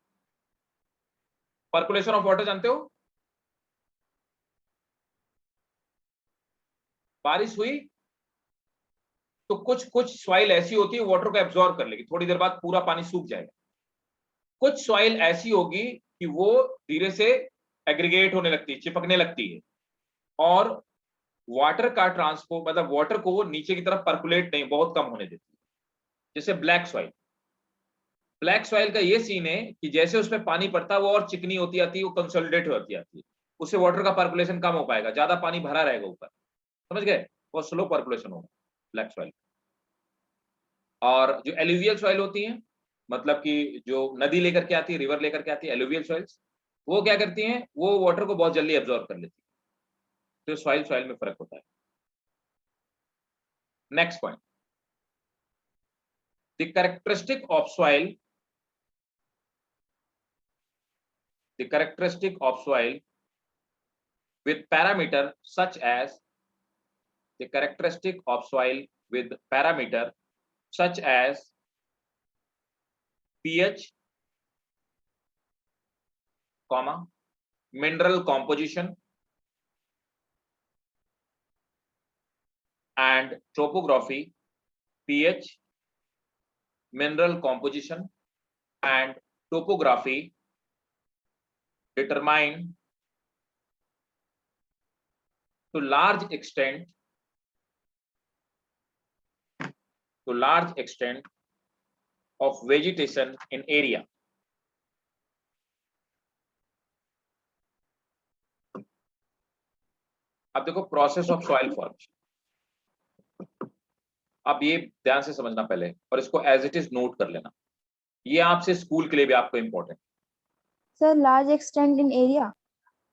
Percolation of water जानते हो? बारिश हुई तो कुछ सॉइल ऐसी होती है वाटर को एब्जॉर्ब कर लेगी, थोड़ी देर बाद पूरा पानी सूख जाएगा। कुछ सॉइल ऐसी होगी कि वो धीरे से एग्रीगेट होने लगती है, चिपकने लगती है, और वाटर का ट्रांसपोर्ट, मतलब वाटर को वो नीचे की तरफ परकुलेट नहीं, बहुत कम होने देती है। जैसे ब्लैक सॉइल का ये सीन है कि जैसे उसमें पानी पड़ता है वो और चिकनी होती आती है, वो कंसोलिडेट होती आती है, उससे वाटर का परकुलेशन कम हो पाएगा, ज्यादा पानी भरा रहेगा ऊपर, समझ गए? वो स्लो परकुलेशन होगा ब्लैक सॉइल। और जो एलुवियल सॉइल होती है, मतलब कि जो नदी लेकर के आती है, रिवर लेकर के आती है, एलुवियल सॉइल्स, वो क्या करती हैं, वो वाटर को बहुत जल्दी एब्जॉर्ब कर लेती है। तो सॉइल में फर्क होता है। Next point, the characteristic of soil with parameter such as pH, mineral composition and topography. pH, mineral composition and topography determine to large extent of vegetation in area. अब देखो प्रोसेस ऑफ सॉइल फॉर्मेशन, अब ये ध्यान से समझना पहले, और इसको एज इट इज नोट कर लेना, ये आपसे स्कूल के लिए भी आपको important. Sir, large extent in area.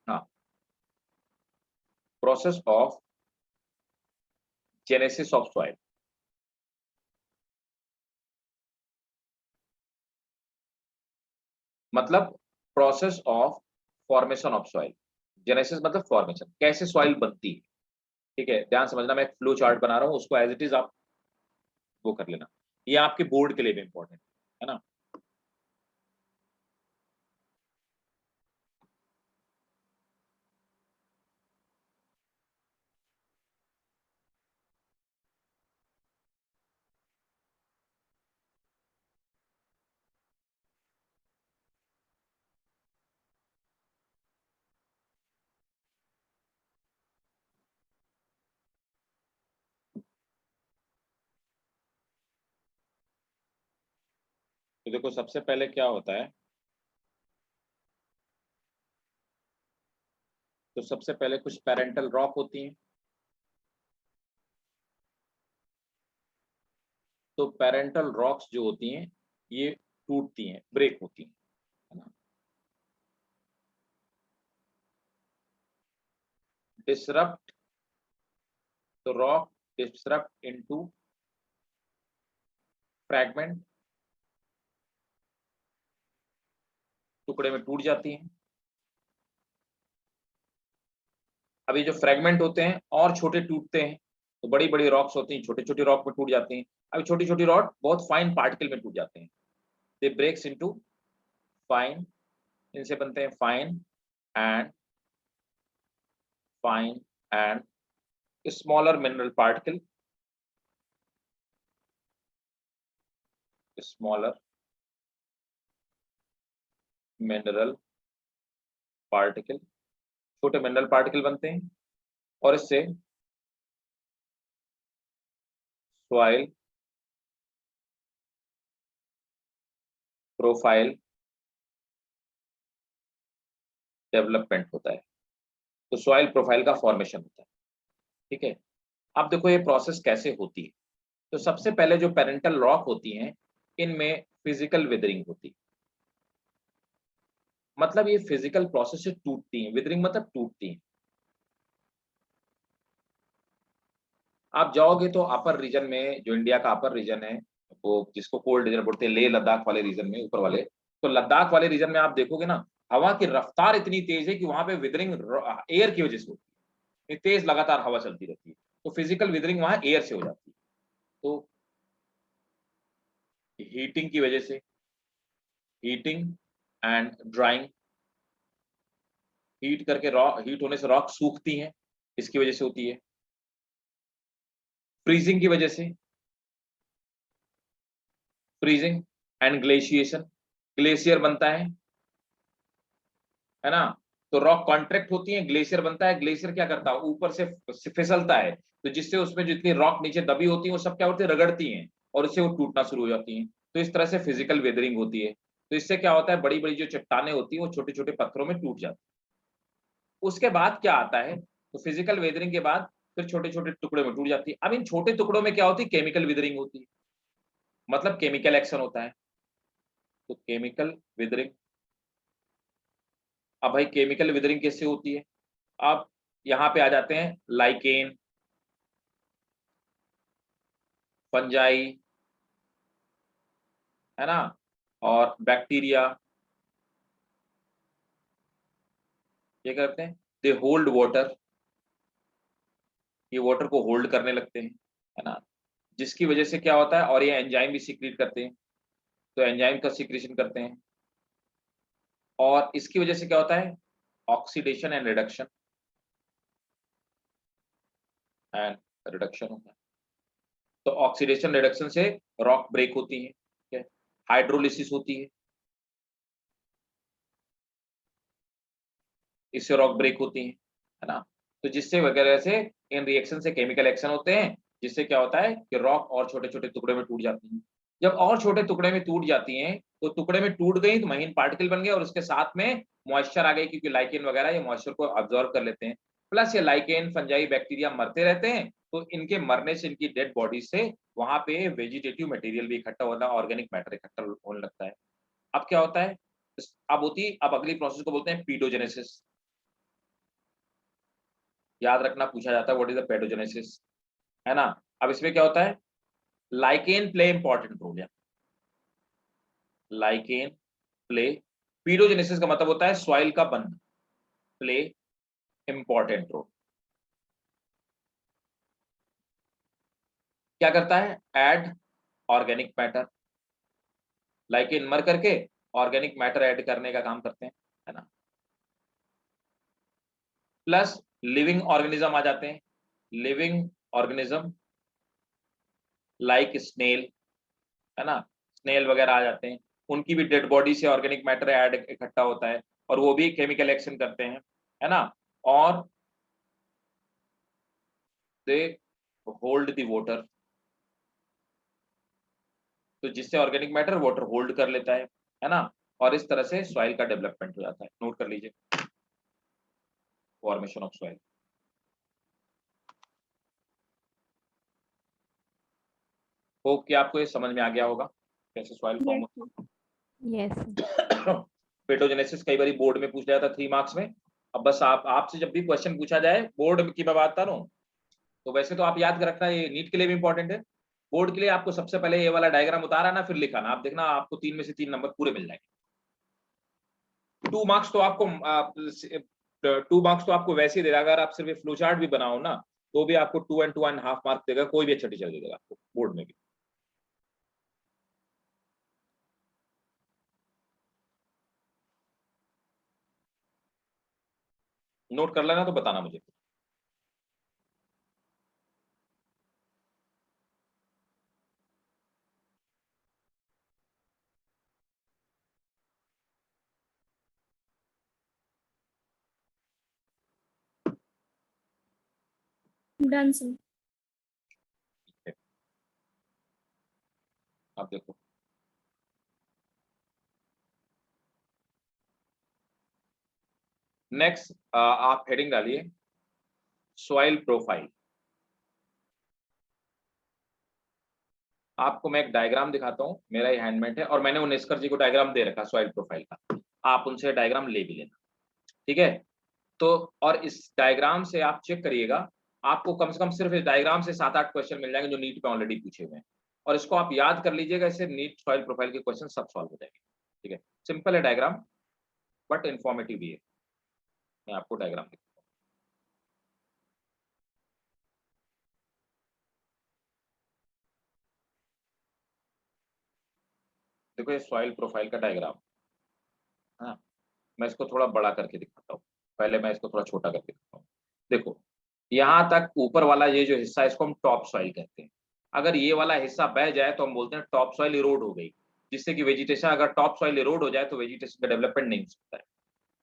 हाँ, process of genesis of soil, मतलब process of formation of soil. Genesis मतलब फॉर्मेशन, कैसे सॉइल बनती है। ठीक है, ध्यान समझना, मैं एक फ्लो चार्ट बना रहा हूं, उसको एज इट इज आप वो कर लेना, ये आपके बोर्ड के लिए भी इंपॉर्टेंट है ना। देखो सबसे पहले क्या होता है, तो सबसे पहले कुछ पेरेंटल रॉक होती हैं। तो पेरेंटल रॉक्स जो होती हैं ये टूटती हैं, ब्रेक होती हैं, है ना। डिसरप्ट, तो रॉक डिसरप्ट इनटू फ्रैगमेंट, टुकड़े में टूट जाती हैं। अभी जो फ्रैगमेंट होते हैं और छोटे टूटते हैं, तो बड़ी बड़ी रॉक्स होती हैं, छोटे छोटे रॉक में टूट जाती हैं। अभी छोटी छोटी रॉक बहुत फाइन पार्टिकल में टूट जाते हैं, दे ब्रेक्स इनटू फाइन, इनसे बनते हैं fine and fine and smaller mineral particle, smaller mineral particle, छोटे मिनरल पार्टिकल बनते हैं और इससे सॉइल प्रोफाइल डेवलपमेंट होता है, तो सॉइल प्रोफाइल का फॉर्मेशन होता है। ठीक है, अब देखो ये प्रोसेस कैसे होती है। तो सबसे पहले जो पेरेंटल रॉक होती हैं, इनमें फिजिकल विदरिंग होती है, मतलब ये फिजिकल प्रोसेस से टूटती हैं। विदरिंग मतलब टूटती हैं। आप जाओगे तो अपर रीजन में, जो इंडिया का अपर रीजन है, वो जिसको कोल्ड रीजन बोलते हैं, लेह लद्दाख वाले रीजन में, ऊपर वाले, तो लद्दाख वाले रीजन में आप देखोगे ना, हवा की रफ्तार इतनी तेज है कि वहां पे विदरिंग एयर की वजह से होती है, तेज लगातार हवा चलती रहती है, तो फिजिकल विदरिंग वहां एयर से हो जाती है। तो हीटिंग की वजह से, हीटिंग एंड ड्राइंग, हीट करके रॉक, हीट होने से रॉक सूखती हैं, इसकी वजह से होती है। फ्रीजिंग की वजह से, फ्रीजिंग एंड ग्लेशिएशन, ग्लेशियर बनता है ना। तो रॉक कॉन्ट्रैक्ट होती है, ग्लेशियर बनता है। ग्लेशियर क्या करता है, ऊपर से फिसलता है, तो जिससे उसमें जितनी रॉक नीचे दबी होती है वो सब क्या होती है, रगड़ती हैं, और उससे वो टूटना शुरू हो जाती हैं। तो इस तरह से फिजिकल वेदरिंग होती है। तो इससे क्या होता है, बड़ी बड़ी जो चट्टाने होती हैं वो छोटे छोटे पत्थरों में टूट जाती है। उसके बाद क्या आता है, तो फिजिकल वेदरिंग के बाद फिर छोटे छोटे टुकड़े में टूट जाती है। अब इन छोटे टुकड़ों में क्या होती है, केमिकल वेदरिंग होती है, मतलब केमिकल एक्शन होता है। तो केमिकल वेदरिंग, अब भाई केमिकल विदरिंग कैसे होती है, अब यहाँ पे आ जाते हैं लाइकेन, फंजाई, है ना, और बैक्टीरिया। ये करते हैं, दे होल्ड वाटर, ये वाटर को होल्ड करने लगते हैं, है ना, जिसकी वजह से क्या होता है, और ये एंजाइम भी सीक्रेट करते हैं, तो एंजाइम का सीक्रेशन करते हैं, और इसकी वजह से क्या होता है, oxidation and reduction, and reduction होता है। तो ऑक्सीडेशन रिडक्शन से रॉक ब्रेक होती है, ठीक है, हाइड्रोलिसिस होती है, इससे रॉक ब्रेक होती है ना। तो जिससे वगैरह से इन रिएक्शन से केमिकल एक्शन होते हैं, जिससे क्या होता है कि रॉक और छोटे छोटे टुकड़े में टूट जाती हैं। जब और छोटे टुकड़े में टूट जाती हैं, तो टुकड़े में टूट गई तो महीन पार्टिकल बन गए, और उसके साथ में मॉइस्चर आ गई, क्योंकि लाइकेन वगैरह ये मॉइस्चर को अब्जॉर्ब कर लेते हैं। प्लस ये लाइकेन, फंजाई, बैक्टीरिया मरते रहते हैं, तो इनके मरने से, इनकी डेड बॉडी से वहां पे वेजिटेटिव मटेरियल भी इकट्ठा होता है, ऑर्गेनिक मैटर इकट्ठा होने लगता है। अब क्या होता है, अब अगली प्रोसेस को बोलते हैं पीडोजेनेसिस। याद रखना, पूछा जाता है व्हाट इज द पेडोजेनेसिस, है ना। अब इसमें क्या होता है, लाइकेन प्ले इंपॉर्टेंट रोल है, लाइकेन प्ले, पीडोजेनेसिस का मतलब होता है सॉइल का बनना, प्ले इंपॉर्टेंट रोल। क्या करता है, ऐड ऑर्गेनिक मैटर, लाइकेन मर करके ऑर्गेनिक मैटर ऐड करने का काम करते हैं, है ना। प्लस लिविंग ऑर्गेनिज्म आ जाते हैं, लिविंग ऑर्गेनिज्म लाइक स्नेल, है ना, स्नेल वगैरह आ जाते हैं, उनकी भी डेड बॉडी से ऑर्गेनिक मैटर ऐड इकट्ठा होता है, और वो भी केमिकल एक्शन करते हैं, है ना, और दे होल्ड द वाटर, तो जिससे ऑर्गेनिक मैटर वाटर होल्ड कर लेता है ना, और इस तरह से सॉइल का डेवलपमेंट हो जाता है। नोट कर लीजिए, फॉर्मेशन ऑफ सॉइल। होप कि आपको ये समझ में आ गया होगा कैसे सॉइल फॉर्म होता Yes. है। पेटोजेनेसिस कई बार बोर्ड में पूछ जाता 3 मार्क्स में। अब बस आपसे जब भी क्वेश्चन पूछा जाए बोर्ड की मैं बात कर रहा हूँ, तो वैसे तो आप याद कर रखना, ये नीट के लिए भी इंपॉर्टेंट है। बोर्ड के लिए आपको सबसे पहले ये वाला डायग्राम उतारा ना, फिर लिखा ना, आप देखना आपको 3 में से 3 नंबर पूरे मिल जाएंगे। 2 मार्क्स तो आपको 2 मार्क्स तो आपको वैसे ही देगा, अगर आप सिर्फ फ्लो चार्ट भी बनाओ ना तो भी आपको 2 and 2.5 मार्क्स देगा, कोई भी अच्छा टीचर देगा आपको बोर्ड में भी। नोट कर लेना तो बताना मुझे। Done sir. आप देखो, नेक्स्ट आप हेडिंग डालिए सॉइल प्रोफाइल। आपको मैं एक डायग्राम दिखाता हूं, मेरा ही हैंडमेड है और मैंने उनेस्कर जी को डायग्राम दे रखा सॉइल प्रोफाइल का, आप उनसे डायग्राम ले भी लेना, ठीक है। तो और इस डायग्राम से आप चेक करिएगा, आपको कम से कम सिर्फ इस डायग्राम से 7-8 क्वेश्चन मिल जाएंगे जो नीट पे ऑलरेडी पूछे हुए हैं, और इसको आप याद कर लीजिएगा, इससे नीट सॉइल प्रोफाइल के क्वेश्चन सब सॉल्व हो जाएंगे, ठीक है। सिंपल है डायग्राम, बट इंफॉर्मेटिव भी है। मैं आपको डायग्राम दिखाता हूं। देखो ये सॉइल प्रोफाइल का डायग्राम, हाँ मैं इसको थोड़ा बड़ा करके दिखाता हूँ, पहले मैं इसको थोड़ा छोटा करके दिखाता हूँ। देखो यहाँ तक ऊपर वाला ये जो हिस्सा है इसको हम टॉप सॉइल कहते हैं। अगर ये वाला हिस्सा बह जाए तो हम बोलते हैं टॉप सॉइल इरोड हो गई, जिससे कि वेजिटेशन, अगर टॉप सॉइल इरोड हो जाए तो वेजिटेशन का डेवलपमेंट नहीं हो सकता है।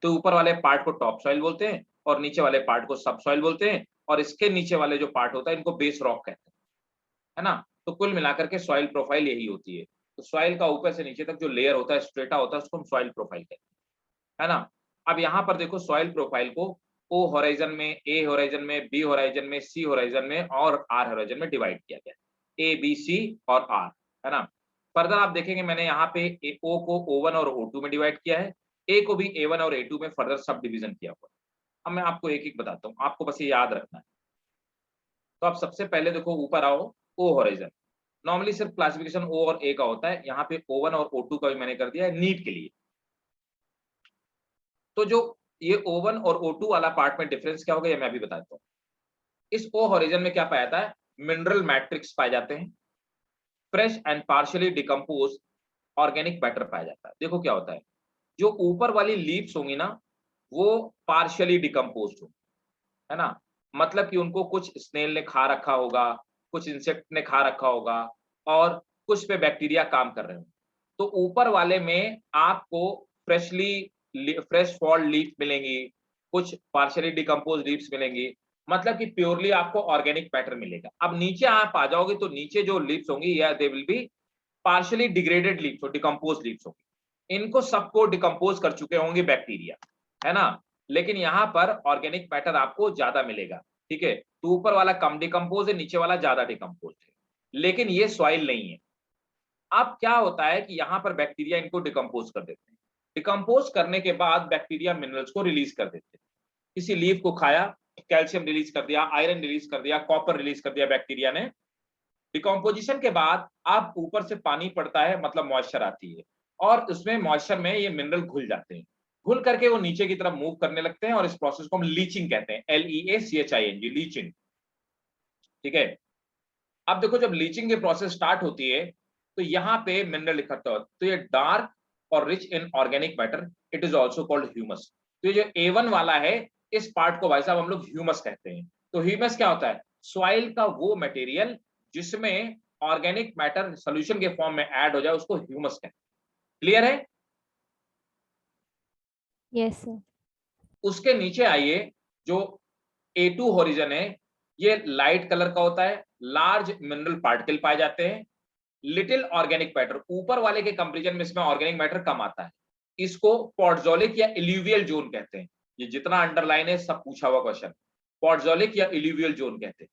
तो ऊपर वाले पार्ट को टॉप सॉइल बोलते हैं और नीचे वाले पार्ट को सब सॉइल बोलते हैं, और इसके नीचे वाले जो पार्ट होता है इनको बेस रॉक कहते हैं, है ना। तो कुल मिलाकर के सॉइल प्रोफाइल यही होती है। तो सॉइल का ऊपर से नीचे तक जो लेयर होता है, स्ट्रेटा होता है, उसको हम सॉइल प्रोफाइल कहते हैं, है ना। अब यहाँ पर देखो सॉइल प्रोफाइल को ओ होराइजन में, ए होराइजन में, बी होराइजन में, सी होराइजन में और आर होराइजन में डिवाइड किया गया, ए बी सी और आर, है ना। फर्दर आप देखेंगे मैंने यहाँ पे ओ को O1 और O2 में डिवाइड किया है, ए को भी A1 और A2 में फर्दर सब डिवीजन किया हुआ है। अब मैं आपको एक एक बताता हूँ, आपको बस ये याद रखना है। तो आप सबसे पहले देखो ऊपर आओ, ओ होराइजन, नॉर्मली सिर्फ क्लासिफिकेशन ओ और ए का होता है, यहाँ पे O1 और O2 का भी मैंने कर दिया है नीट के लिए। तो जो ये O1 और O2 वाला पार्ट में डिफरेंस क्या होगा ये मैं अभी बताता हूँ। इस ओ होराइजन में क्या पाया जाता है, मिनरल मैट्रिक्स पाए जाते हैं, fresh and partially decompose organic matter पाया जाता है। देखो क्या होता है, जो ऊपर वाली लीव्स होंगी ना वो पार्शियली डिकम्पोज होंगी, है ना। मतलब कि उनको कुछ स्नेल ने खा रखा होगा, कुछ इंसेक्ट ने खा रखा होगा और कुछ पे बैक्टीरिया काम कर रहे होंगे। तो ऊपर वाले में आपको फ्रेश फॉल लीफ मिलेंगी, कुछ पार्शियली डिकम्पोज लीव्स मिलेंगी, मतलब कि प्योरली आपको ऑर्गेनिक मैटर मिलेगा। अब नीचे आप आ जाओगे तो नीचे जो लीव्स होंगी या they will be partially degraded leaves और डिकम्पोज लीव्स होंगी, इनको सबको डिकम्पोज कर चुके होंगे बैक्टीरिया, है ना। लेकिन यहाँ पर ऑर्गेनिक मैटर आपको ज्यादा मिलेगा, ठीक है। तो ऊपर वाला कम डिकम्पोज है, नीचे वाला ज्यादा डिकम्पोज है, लेकिन ये सॉइल नहीं है। अब क्या होता है कि यहाँ पर बैक्टीरिया इनको डिकम्पोज कर देते हैं, डिकम्पोज करने के बाद बैक्टीरिया मिनरल्स को रिलीज कर देते हैं। किसी लीफ को खाया, कैल्शियम रिलीज कर दिया, आयरन रिलीज कर दिया, कॉपर रिलीज कर दिया बैक्टीरिया ने। डिकम्पोजिशन के बाद अब ऊपर से पानी पड़ता है, मतलब मॉइस्चर आती है, और उसमें मॉइस्चर में ये मिनरल घुल जाते हैं, घुल करके वो नीचे की तरफ मूव करने लगते हैं और इस प्रोसेस को हम लीचिंग कहते हैं, LEACHING, लीचिंग, ठीक है। अब देखो जब लीचिंग की प्रोसेस स्टार्ट होती है तो यहाँ पे मिनरल इकट्ठा होता है, तो ये डार्क और rich in organic matter, it is also called humus. तो ये जो A1 वाला है इस पार्ट को भाई साहब हम लोग ह्यूमस कहते हैं। तो ह्यूमस क्या होता है, सॉइल का वो मटेरियल जिसमें ऑर्गेनिक मैटर सोल्यूशन के फॉर्म में ऐड हो जाए उसको ह्यूमस कहते हैं। क्लियर है। Yes, sir. उसके नीचे आइए, जो A2 होरिजन है ये लाइट कलर का होता है, लार्ज मिनरल पार्टिकल पाए जाते हैं, लिटिल ऑर्गेनिक मैटर, ऊपर वाले के कंपैरिजन में इसमें ऑर्गेनिक मैटर कम आता है। इसको पॉडजोलिक या इल्यूवियल जोन कहते हैं। ये जितना अंडरलाइन है सब पूछा हुआ क्वेश्चन, पॉडजोलिक या इल्यूवियल जोन कहते हैं।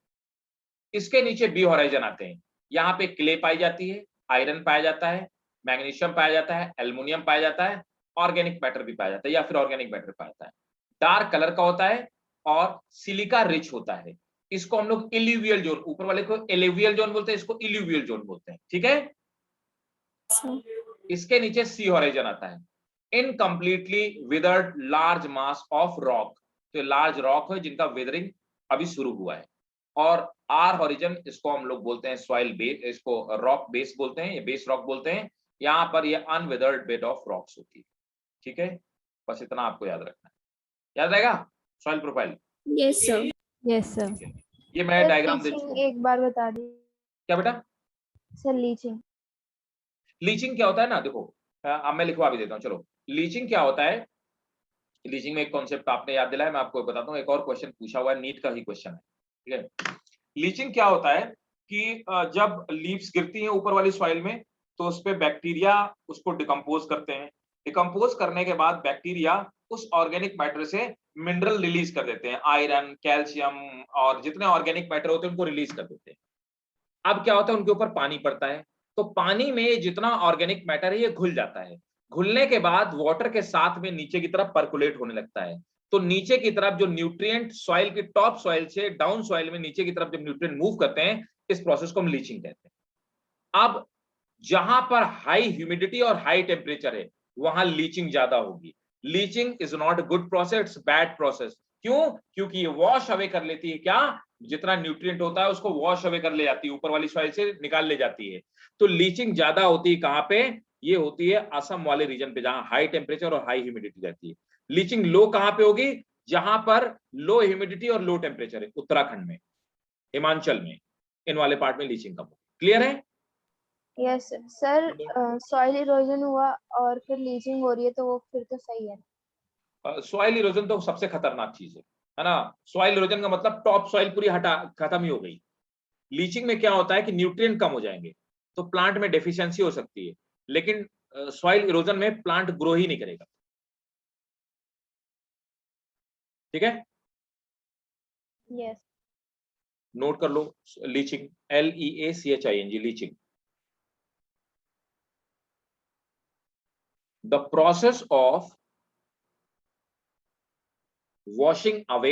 इसके नीचे बी होराइजन आते हैं। यहाँ पे क्ले पाई जाती है, आयरन पाया जाता है, मैग्नीशियम पाया जाता है, एल्युमिनियम पाया जाता है, ऑर्गेनिक मैटर भी पाया जाता है या फिर ऑर्गेनिक मैटर पाया जाता है। डार्क कलर का होता है और सिलिका रिच होता है। इसको हम लोग इल्यूवियल जोन, ऊपर वाले को एलुवियल जोन बोलते हैं, इसको इल्यूवियल जोन बोलते हैं। ठीक है, इसके नीचे सी होराइजन आता है। Incompletely withered large mass of rock, तो लार्ज रॉक है जिनका विदरिंग अभी शुरू हुआ है। और आर होरिजन, इसको हम लोग बोलते हैं सॉइल बेस, इसको रॉक बेस बोलते हैं, ये बेस रॉक बोलते हैं। यहां पर ये अनविदर्ड बेड ऑफ रॉक्स होती है। ठीक है, बस इतना आपको याद रखना है। याद रहेगा soil profile? Yes sir. Yes sir. ये मैं डायग्राम दे चुका हूं। एक बार बता दी क्या बेटा? Sir, leaching. लीचिंग क्या होता है ना, देखो अब मैं लिखवा भी देता हूँ। चलो, लीचिंग क्या होता है? लीचिंग में एक कॉन्सेप्ट आपने याद दिलाया, मैं आपको बताता हूँ। एक और क्वेश्चन पूछा हुआ है, नीट का ही क्वेश्चन है। ठीक है, लीचिंग क्या होता है कि जब लीव्स गिरती हैं ऊपर वाली सॉइल में, तो उस पे बैक्टीरिया उसको डिकम्पोज करते हैं। डिकम्पोज करने के बाद बैक्टीरिया उस ऑर्गेनिक मैटर से मिनरल रिलीज कर देते हैं, आयरन, कैल्शियम और जितने ऑर्गेनिक मैटर होते हैं उनको रिलीज कर देते हैं। अब क्या होता है, उनके ऊपर पानी पड़ता है, तो पानी में जितना ऑर्गेनिक मैटर है ये घुल जाता है। घुलने के बाद वाटर के साथ में नीचे की तरफ परकुलेट होने लगता है। तो नीचे की तरफ जो न्यूट्रिएंट सॉइल की टॉप सॉइल से डाउन सॉइल में नीचे की तरफ जब न्यूट्रिएंट मूव करते हैं, इस प्रोसेस को हम लीचिंग कहते हैं। अब जहां पर हाई ह्यूमिडिटी और हाई टेम्परेचर है वहां लीचिंग ज्यादा होगी। Leaching is not good process, bad process. क्यों? क्योंकि ये वॉश अवे कर लेती है, क्या जितना न्यूट्रिएंट होता है उसको वॉश अवे कर ले जाती है, ऊपर वाली सॉइल से निकाल ले जाती है। तो लीचिंग ज्यादा होती है कहां पे? ये होती है असम वाले रीजन पे, जहां हाई टेम्परेचर और हाई ह्यूमिडिटी रहती है। लीचिंग लो कहां पे होगी? जहां पर लो ह्यूमिडिटी और लो टेम्परेचर है, उत्तराखंड में, हिमाचल में, इन वाले पार्ट में लीचिंग कम होगी। क्लियर है? Yes sir. सॉइल इरोजन हुआ और फिर लीचिंग हो रही है, तो वो फिर तो सही है। सॉइल इरोजन तो सबसे खतरनाक चीज है ना। सॉइल इरोजन का मतलब टॉप सॉइल पूरी हटा, खत्म ही हो गई। लीचिंग में क्या होता है कि न्यूट्रिएंट कम हो जाएंगे, तो प्लांट में डेफिशिएंसी हो सकती है, लेकिन सॉइल इरोजन में प्लांट ग्रो ही नहीं करेगा। ठीक है, यस। नोट कर लो। Leaching, LEACHING, leaching, the process of washing away,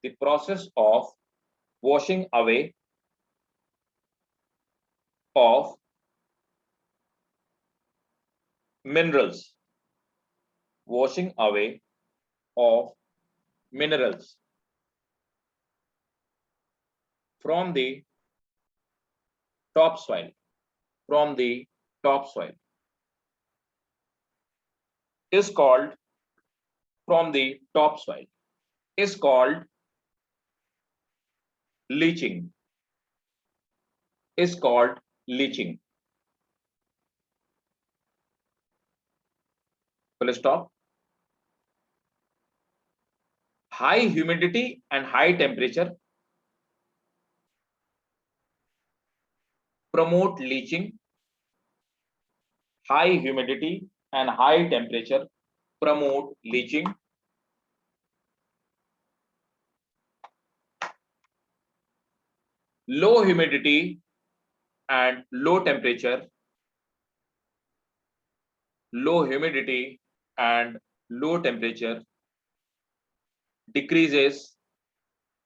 the process of washing away of minerals, washing away of minerals from the top soil, from the top soil is called, from the top soil is called leaching, is called leaching. Full stop. High humidity and high temperature promote leaching. High humidity and high temperature promote leaching. Low humidity and low temperature, low humidity and low temperature decreases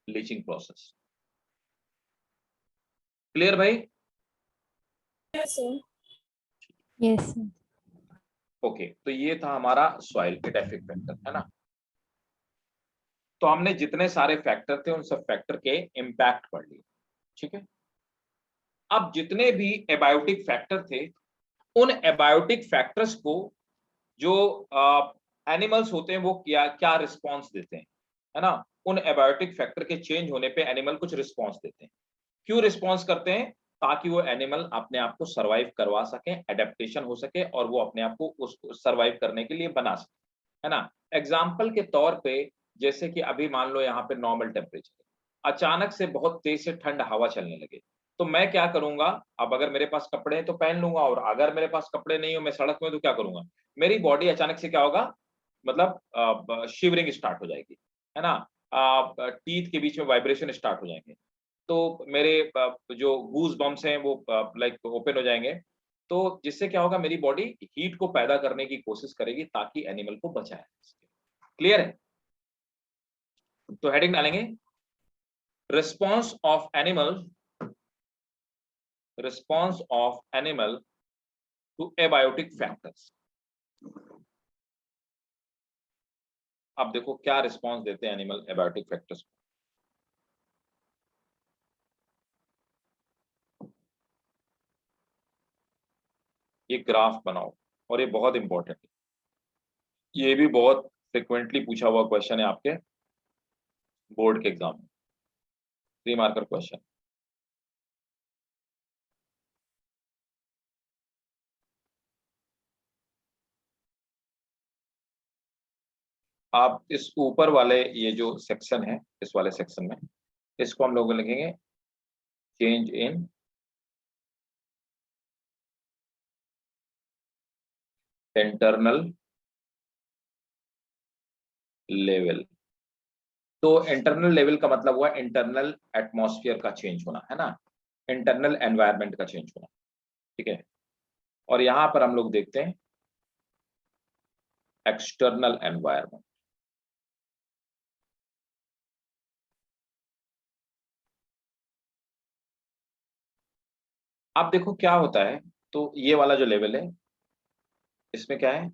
leaching process. Clear भाई? Yes sir. Yes sir. Okay, तो ये था हमारा soil एडाफिक factor, है ना। तो हमने जितने सारे फैक्टर थे उन सब फैक्टर के इम्पैक्ट पढ़ लिए। ठीक है, अब जितने भी एबायोटिक फैक्टर थे, उन एबायोटिक फैक्टर्स को जो एनिमल्स होते हैं वो क्या क्या रिस्पॉन्स देते हैं, है ना। उन एबायोटिक फैक्टर के चेंज होने पे एनिमल कुछ रिस्पॉन्स देते हैं। क्यों रिस्पॉन्स करते हैं? ताकि वो एनिमल अपने आप को सर्वाइव करवा सके, एडेप्टेशन हो सके और वो अपने आप को उसको सर्वाइव करने के लिए बना सके, है ना। एग्जाम्पल के तौर पे, जैसे कि अभी मान लो यहाँ पे नॉर्मल टेम्परेचर, अचानक से बहुत तेज से ठंड हवा चलने लगे, तो मैं क्या करूंगा, अब अगर मेरे पास कपड़े हैं तो पहन लूंगा, और अगर मेरे पास कपड़े नहीं हो, मैं सड़क में, तो क्या करूंगा, मेरी बॉडी अचानक से क्या होगा, मतलब शिवरिंग स्टार्ट हो जाएगी, है ना, टीथ के बीच में वाइब्रेशन स्टार्ट हो जाएंगे, तो मेरे जो गूज बम्प्स हैं वो लाइक ओपन हो जाएंगे, तो जिससे क्या होगा, मेरी बॉडी हीट को पैदा करने की कोशिश करेगी ताकि एनिमल को बचाए। क्लियर है? तो हेडिंग डालेंगे, response of animal to abiotic factors. अब देखो क्या रिस्पॉन्स देते हैं एनिमल एबायोटिक फैक्टर्स को। ये ग्राफ बनाओ, और ये बहुत इंपॉर्टेंट है, ये भी बहुत फ्रिक्वेंटली पूछा हुआ क्वेश्चन है आपके बोर्ड के एग्जाम में, 3 मार्कर क्वेश्चन। आप इस ऊपर वाले ये जो सेक्शन है, इस वाले सेक्शन में इसको हम लोग लिखेंगे चेंज इन इंटरनल लेवल। तो इंटरनल लेवल का मतलब हुआ इंटरनल एटमॉस्फेयर का चेंज होना, है ना, इंटरनल एनवायरनमेंट का चेंज होना, ठीक है। और यहां पर हम लोग देखते हैं एक्सटर्नल एनवायरनमेंट। अब देखो क्या होता है, तो ये वाला जो लेवल है इसमें क्या है,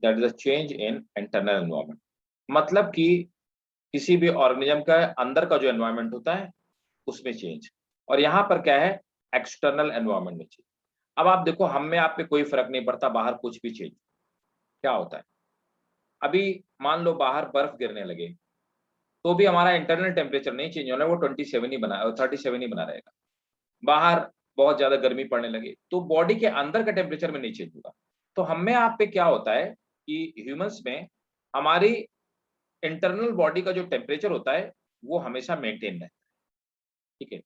that is a change in internal environment, मतलब कि किसी भी ऑर्गेनिज्म का अंदर का जो एनवायरनमेंट होता है उसमें चेंज, और यहाँ पर क्या है, एक्सटर्नल एनवायरनमेंट में चेंज। अब आप देखो, हम में आप पे कोई फर्क नहीं पड़ता, बाहर कुछ भी चेंज क्या होता है। अभी मान लो बाहर बर्फ गिरने लगे, तो भी हमारा इंटरनल टेम्परेचर नहीं चेंज होना है, वो 27 ही बना 37 ही बना रहेगा। बाहर बहुत ज्यादा गर्मी पड़ने लगे तो बॉडी के अंदर का टेम्परेचर में नहीं चेंज होगा। तो हम में आप पे क्या होता है कि ह्यूमंस में हमारी इंटरनल बॉडी का जो टेम्परेचर होता है वो हमेशा मेंटेन रहता है, ठीक है,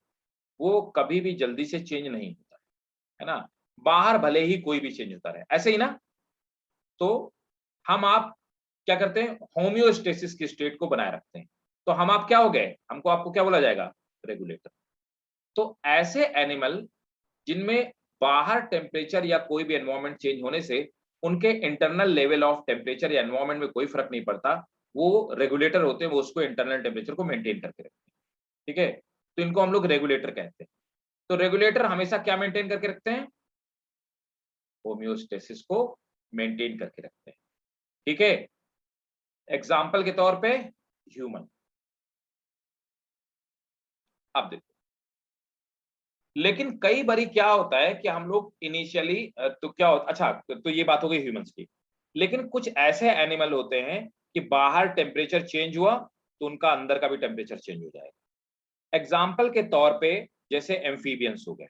वो कभी भी जल्दी से चेंज नहीं होता है ना, बाहर भले ही कोई भी चेंज होता रहे, ऐसे ही ना। तो हम आप क्या करते हैं, होम्योस्टेसिस की स्टेट को बनाए रखते हैं। तो हम आप क्या हो गए, हमको आपको क्या बोला जाएगा, रेगुलेटर। तो ऐसे एनिमल जिनमें बाहर टेम्परेचर या कोई भी एनवायरनमेंट चेंज होने से उनके इंटरनल लेवल ऑफ टेम्परेचर या एनवायरनमेंट में कोई फर्क नहीं पड़ता, वो रेगुलेटर होते हैं, वो उसको इंटरनल टेम्परेचर को मेंटेन करके रखते हैं, ठीक है। तो इनको हम लोग रेगुलेटर कहते हैं। तो रेगुलेटर हमेशा क्या मेंटेन करके रखते हैं, होम्योस्टेसिस को मेंटेन करके रखते हैं, ठीक है। एग्जाम्पल के तौर पे ह्यूमन। अब देखो, लेकिन कई बारी क्या होता है कि हम लोग इनिशियली तो क्या होता, अच्छा तो ये बात हो गई ह्यूमंस की, लेकिन कुछ ऐसे एनिमल होते हैं कि बाहर टेम्परेचर चेंज हुआ तो उनका अंदर का भी टेम्परेचर चेंज हो जाएगा। एग्जाम्पल के तौर पे जैसे एम्फीबियंस हो गए,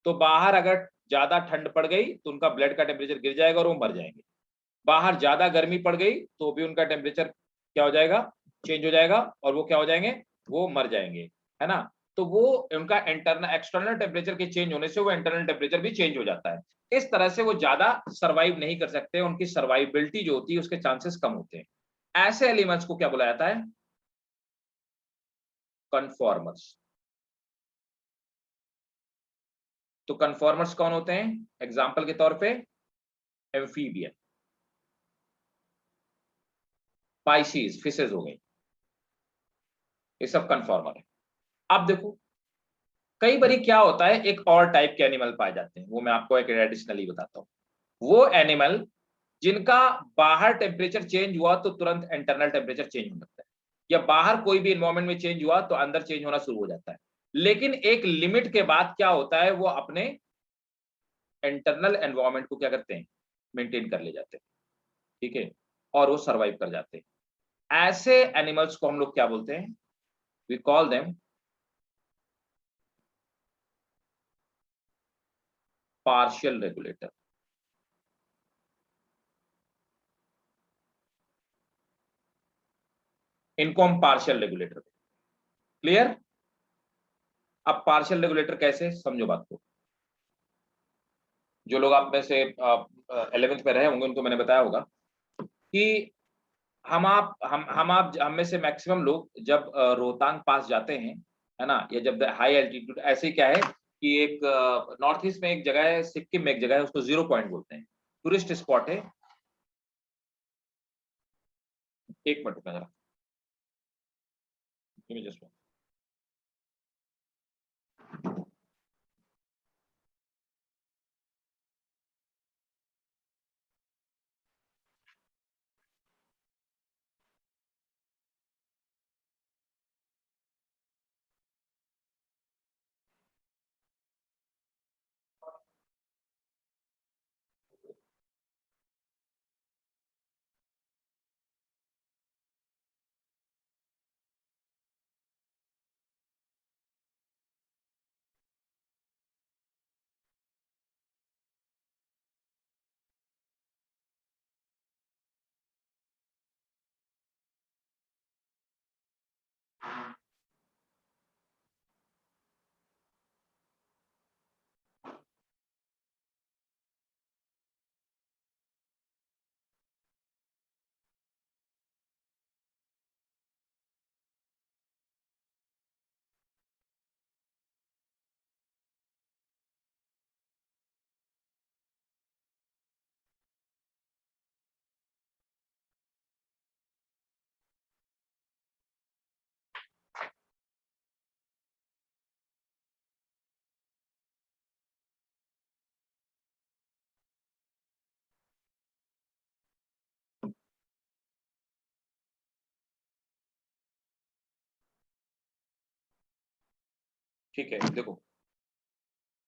तो बाहर अगर ज्यादा ठंड पड़ गई तो उनका ब्लड का टेम्परेचर गिर जाएगा और वो मर जाएंगे। बाहर ज्यादा गर्मी पड़ गई तो भी उनका टेम्परेचर क्या हो जाएगा, चेंज हो जाएगा, और वो क्या हो जाएंगे, वो मर जाएंगे, है ना। तो वो उनका इंटरनल एक्सटर्नल टेम्परेचर के चेंज होने से वो इंटरनल टेम्परेचर भी चेंज हो जाता है। इस तरह से वो ज्यादा सर्वाइव नहीं कर सकते, उनकी सर्वाइबिलिटी जो होती है उसके चांसेस कम होते हैं। ऐसे एलिमेंट्स को क्या बोला जाता है, कन्फॉर्मर्स। तो कन्फॉर्मर्स कौन होते हैं, एग्जाम्पल के तौर पे एम्फीबियन, पाइसीज फिशेज हो गई, ये सब कन्फॉर्मर है। अब देखो कई बारी क्या होता है, एक और टाइप के एनिमल पाए जाते हैं, वो मैं आपको एक एडिशनली बताता हूँ। वो एनिमल जिनका बाहर टेम्परेचर चेंज हुआ तो तुरंत इंटरनल टेम्परेचर चेंज हो जाता है, या बाहर कोई भी एनवायरनमेंट में चेंज हुआ तो अंदर चेंज होना शुरू हो जाता है, लेकिन एक लिमिट के बाद क्या होता है, वो अपने इंटरनल एनवायरनमेंट को क्या करते हैं, मेंटेन कर ले जाते हैं, ठीक है, और वो सर्वाइव कर जाते हैं। ऐसे एनिमल्स को हम लोग क्या बोलते हैं, we call them partial regulator. इनको हम पार्शियल रेगुलेटर, क्लियर। अब पार्शियल रेगुलेटर कैसे, समझो बात को। जो लोग आप में से 11th में रहे होंगे उनको मैंने बताया होगा कि हम में से मैक्सिमम लोग जब रोहतांग पास जाते हैं, है ना, या जब हाई एल्टीट्यूड, ऐसे क्या है कि एक नॉर्थ ईस्ट में एक जगह है, सिक्किम में एक जगह है, उसको 0 पॉइंट बोलते हैं, टूरिस्ट स्पॉट है। एक मिनट रुकना जरा, जस्ट ठीक है। देखो,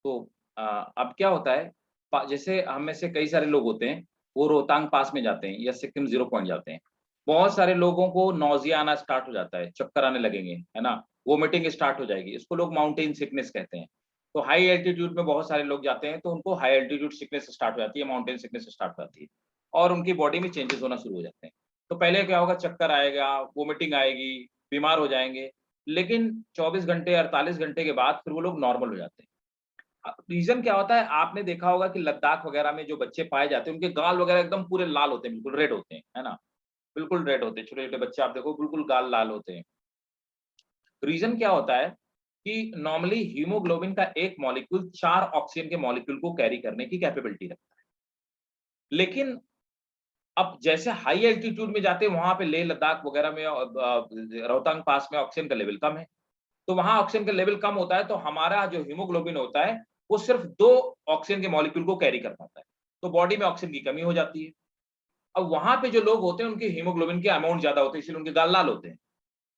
तो अब क्या होता है, जैसे हम में से कई सारे लोग होते हैं वो रोहतांग पास में जाते हैं या सिक्किम 0 पॉइंट जाते हैं। बहुत सारे लोगों को नौजिया आना स्टार्ट हो जाता है, चक्कर आने लगेंगे, है ना, वोमिटिंग स्टार्ट हो जाएगी, इसको लोग माउंटेन सिकनेस कहते हैं। तो हाई एल्टीट्यूड में बहुत सारे लोग जाते हैं तो उनको हाई एल्टीट्यूड सिकनेस स्टार्ट हो जाती है, माउंटेन सिकनेस स्टार्ट हो जाती है और उनकी बॉडी में चेंजेस होना शुरू हो जाते हैं। तो पहले क्या होगा, चक्कर आएगा, वोमिटिंग आएगी, बीमार हो जाएंगे, लेकिन 24 घंटे 48 घंटे के बाद फिर वो लोग नॉर्मल हो जाते हैं। रीजन क्या होता है, आपने देखा होगा कि लद्दाख वगैरह में जो बच्चे पाए जाते हैं उनके गाल वगैरह एकदम पूरे लाल होते हैं, बिल्कुल रेड होते हैं, है ना, बिल्कुल रेड होते हैं, छोटे छोटे बच्चे आप देखो बिल्कुल गाल लाल होते हैं। रीजन क्या होता है कि नॉर्मली हीमोग्लोबिन का एक मॉलिक्यूल 4 ऑक्सीजन के मॉलिक्यूल को कैरी करने की कैपेबिलिटी रखता है, लेकिन अब जैसे हाई एल्टीट्यूड में जाते हैं वहां पे लेह लद्दाख वगैरह में रोहतांग पास में ऑक्सीजन का लेवल कम है, तो वहां ऑक्सीजन का लेवल कम होता है तो हमारा जो हीमोग्लोबिन होता है वो सिर्फ 2 ऑक्सीजन के मॉलिक्यूल को कैरी कर पाता है, तो बॉडी में ऑक्सीजन की कमी हो जाती है। अब वहां पे जो लोग होते हैं उनके हीमोग्लोबिन के अमाउंट ज्यादा होते हैं, इसलिए उनके गाल लाल होते हैं।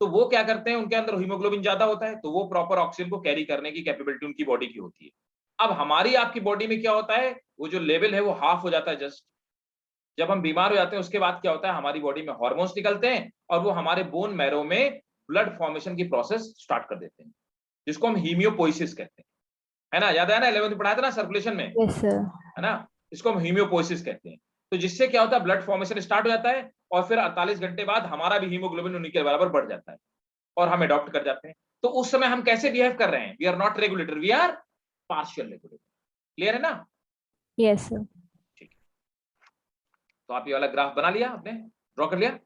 तो वो क्या करते हैं, उनके अंदर हीमोग्लोबिन ज्यादा होता है तो वो प्रॉपर ऑक्सीजन को कैरी करने की कैपेबिलिटी उनकी बॉडी की होती है। अब हमारी आपकी बॉडी में क्या होता है, वो जो लेवल है वो हाफ हो जाता है जस्ट। जब हम बीमार हो जाते हैं उसके बाद क्या होता है, हमारी बॉडी में हार्मोन्स निकलते हैं और वो हमारे बोन मैरो में ब्लड फॉर्मेशन की प्रोसेस स्टार्ट कर देते हैं, जिसको हम हीमियोपोइसिस कहते हैं, है ना, याद है ना, 11th में पढ़ाया था ना सर्कुलेशन में, Yes, sir. है ना, इसको हम हीमियोपोइसिस कहते हैं। तो जिससे क्या होता है, ब्लड फॉर्मेशन स्टार्ट हो जाता है और फिर 48 घंटे बाद हमारा भी हीमोग्लोबिन उन्हीं के बराबर बढ़ जाता है और हम अडॉप्ट कर जाते हैं। तो उस समय हम कैसे बिहेव कर रहे हैं, we are not regulator, we are partial regulator. Clear है ना? Yes, sir. ठीक है, तो आप ये वाला ग्राफ बना लिया, आपने ड्रॉ कर लिया?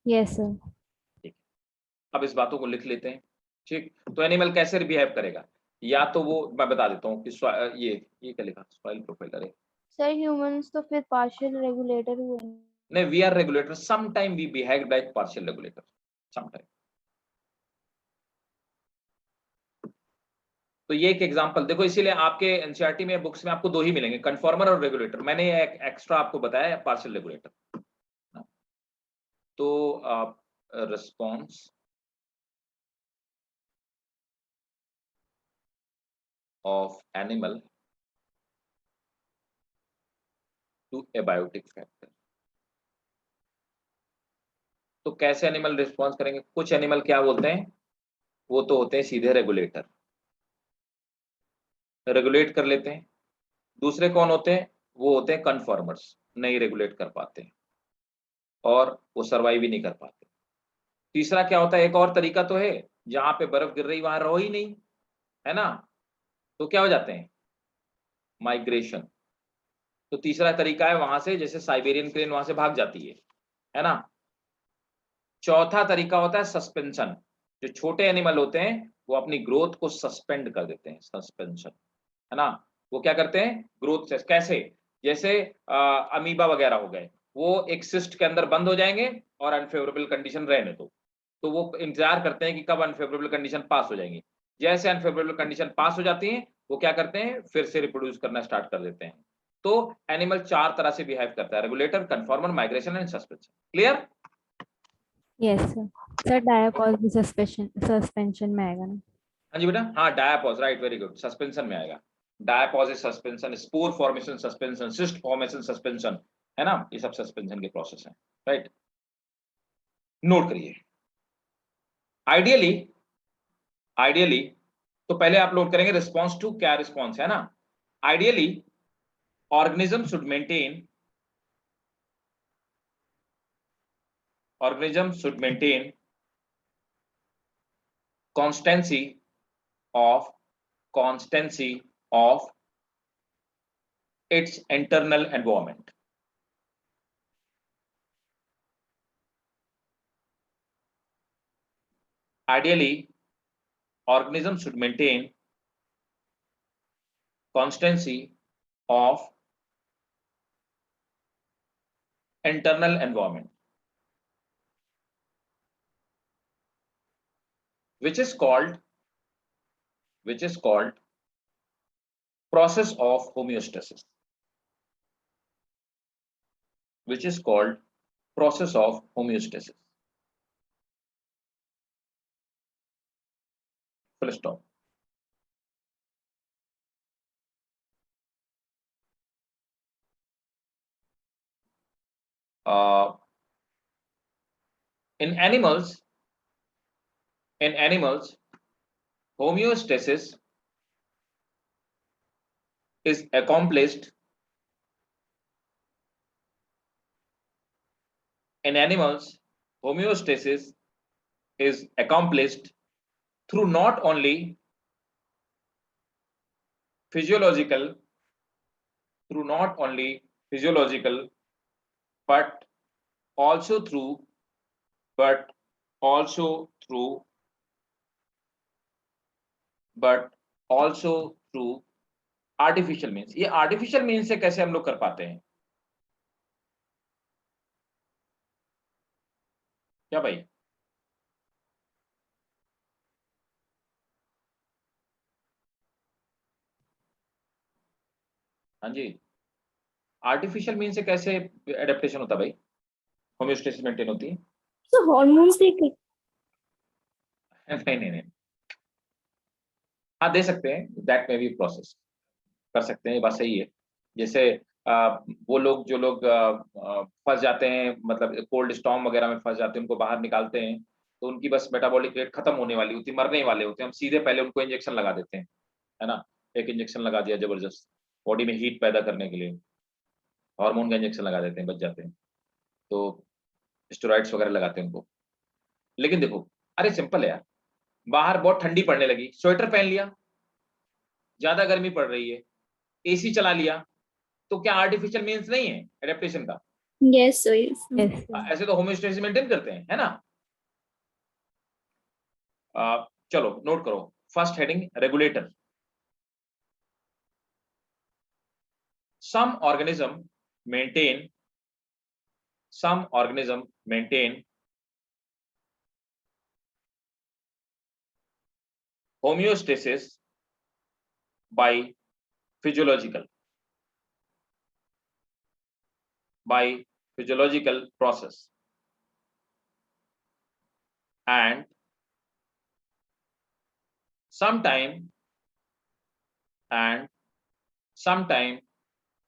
Yes, sir. ठीक, अब इस बातों को लिख लेते हैं। ठीक, तो एनिमल कैसे बिहेव करेगा, या तो वो मैं बता देता हूँ कि ये क्या लिखा, सॉइल प्रोफाइलर है। सर ह्यूमंस तो फिर पार्शियल रेगुलेटर हुए। नहीं, we are regulator, some time we behave like partial regulator, some time. तो ये एक एग्जांपल देखो, इसीलिए आपके एनसीईआरटी में बुक्स में आपको 2 ही मिलेंगे, कन्फॉर्मर और रेगुलेटर। मैंने एक एक्स्ट्रा आपको बताया है पार्शियल रेगुलेटर। तो response of animal to abiotic factor. तो कैसे एनिमल रिस्पॉन्स करेंगे, कुछ एनिमल क्या बोलते हैं, वो तो होते हैं सीधे रेगुलेटर, रेगुलेट कर लेते हैं। दूसरे कौन होते हैं, वो होते हैं कन्फॉर्मर्स, नहीं रेगुलेट कर पाते और वो सर्वाइव भी नहीं कर पाते। तीसरा क्या होता है, एक और तरीका तो है, जहां पे बर्फ गिर रही वहां रहो ही नहीं, है ना, तो क्या हो जाते हैं, माइग्रेशन। तो तीसरा तरीका है वहां से, जैसे साइबेरियन क्रेन वहां से भाग जाती है ना। चौथा तरीका होता है सस्पेंशन। जो छोटे एनिमल होते हैं वो अपनी ग्रोथ को सस्पेंड कर देते हैं, सस्पेंशन, है ना। वो क्या करते हैं, ग्रोथ से कैसे, जैसे अमीबा वगैरह हो गए, वो एक सिस्ट के अंदर बंद हो जाएंगे और अनफेवरेबल कंडीशन रहने दो, तो वो इंतजार करते हैं कि कब अनफेवरेबल कंडीशन पास हो जाएंगी। जैसे अनफेवरेबल कंडीशन पास हो जाती है, वो क्या करते हैं, फिर से रिप्रोड्यूस करना स्टार्ट कर देते हैं। तो एनिमल 4 तरह से बिहेव करता है, regulator, conformer, migration and suspension. Clear? Yes, sir. Sir, diapause भी suspension में आएगा ना? हाँ जी बेटा, हाँ diapause, right, very good, suspension में आएगा। Diapause is suspension, spore formation suspension, cyst formation suspension, है ना, ये सब सस्पेंशन के प्रोसेस हैं, राइट। नोट करिए। आइडियली आइडियली तो पहले आप नोट करेंगे रिस्पॉन्स टू, क्या रिस्पॉन्स है ना। Ideally organism should maintain constancy of its internal environment. Ideally, organism should maintain constancy of internal environment, which is called process of homeostasis. Which is called process of homeostasis. Full stop. In animals, homeostasis is accomplished through not only physiological, but also through artificial means. ये artificial means से कैसे हम लोग कर पाते हैं, क्या भाई? हाँ जी, आर्टिफिशियल मीन्स से कैसे एडेप्टेशन होता है भाई, होमियोस्टेसिस मेंटेन होती है? तो हॉर्मोन्स देके? नहीं, हाँ दे सकते हैं, दैट मे बी प्रोसेस, कर सकते हैं, ये बात सही है। जैसे वो लोग जो लोग फंस जाते हैं, मतलब कोल्ड स्टॉर्म वगैरह में फंस जाते हैं, उनको बाहर निकालते हैं, तो उनकी बस मेटाबॉलिक रेट खत्म होने वाली होती है, मरने वाले होते हैं, हम सीधे पहले उनको इंजेक्शन लगा देते हैं, है ना। एक इंजेक्शन लगा दिया जबरदस्त, बॉडी में हीट पैदा करने के लिए, हार्मोन का इंजेक्शन लगा देते हैं, बच जाते हैं। तो स्टेरॉइड्स वगैरह लगाते हैं उनको। लेकिन देखो, अरे सिंपल है यार, बाहर बहुत ठंडी पड़ने लगी, स्वेटर पहन लिया, ज्यादा गर्मी पड़ रही है, एसी चला लिया, तो क्या आर्टिफिशियल मीन्स नहीं है एडेप्टेशन का? Yes sir, yes. Yes, sir. ऐसे तो होमियोस्टेसिस मेंटेन करते हैं, है ना। चलो नोट करो, first heading regulator. some organism maintain homeostasis by physiological process, and sometime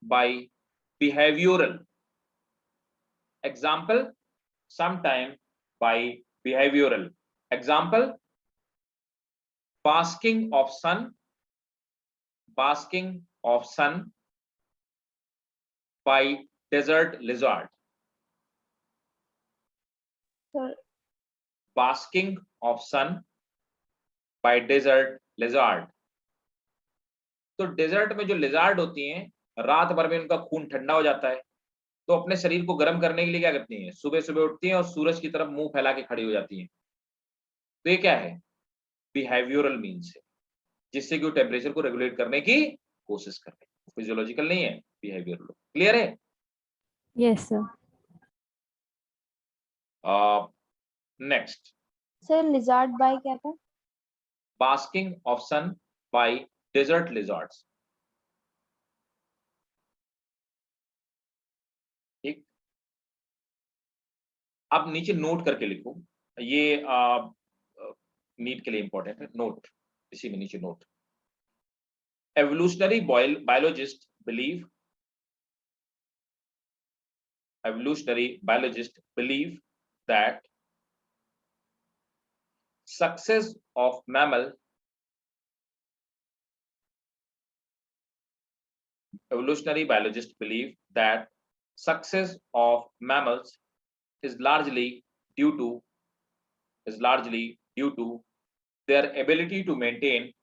by behavioral. Example, sometime by behavioral. Example, basking of sun by desert lizard. Sir, Basking of sun by desert lizard. तो desert में जो lizard होती हैं रात भर में उनका खून ठंडा हो जाता है, तो अपने शरीर को गर्म करने के लिए क्या करती हैं, सुबह सुबह उठती हैं और सूरज की तरफ मुंह फैला के खड़ी हो जाती हैं। तो ये क्या है, बिहेवियरल मीन्स है, जिससे कि वो टेम्परेचर को रेगुलेट करने की कोशिश कर रहे हैं, फिजियोलॉजिकल नहीं है, बिहेवियरल। क्लियर है? Yes, sir. Next, sir lizard by क्या था? Basking of sun by desert lizards. ठीक, आप नीचे नोट करके लिखो, ये नीट के लिए इंपॉर्टेंट है, नोट इसी में नीचे note. Evolutionary biologists believe that success of mammal evolutionary biologists believe that success of mammals is largely due to their ability to maintain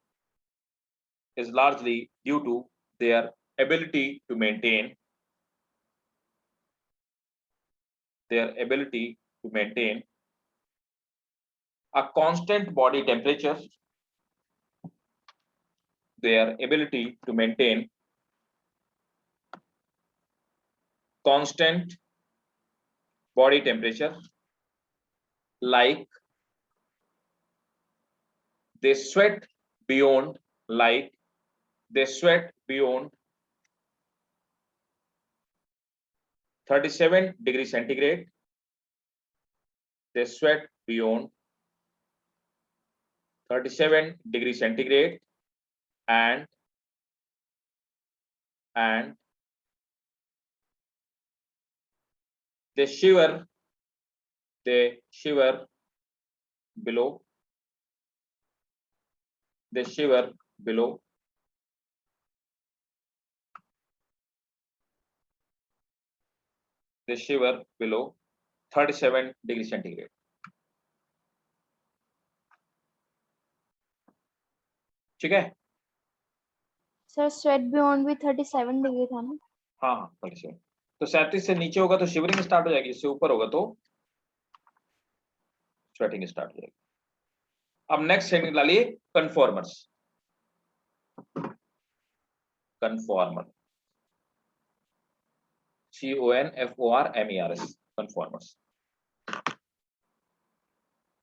a constant body temperature, their ability to maintain constant body temperature, like they sweat beyond 37 degrees centigrade. They sweat beyond 37 degrees centigrade and they shiver below 37 degrees centigrade. ठीक है? Sir sweat beyond भी 37 degree था ना? हाँ 37। तो 37 से नीचे होगा तो शिवरिंग स्टार्ट हो जाएगी, इससे ऊपर होगा तो स्वेटिंग स्टार्ट हो जाएगी। अब नेक्स्ट हेडिंग डालिए कन्फॉर्मर्स। CONFORMERS, conformers.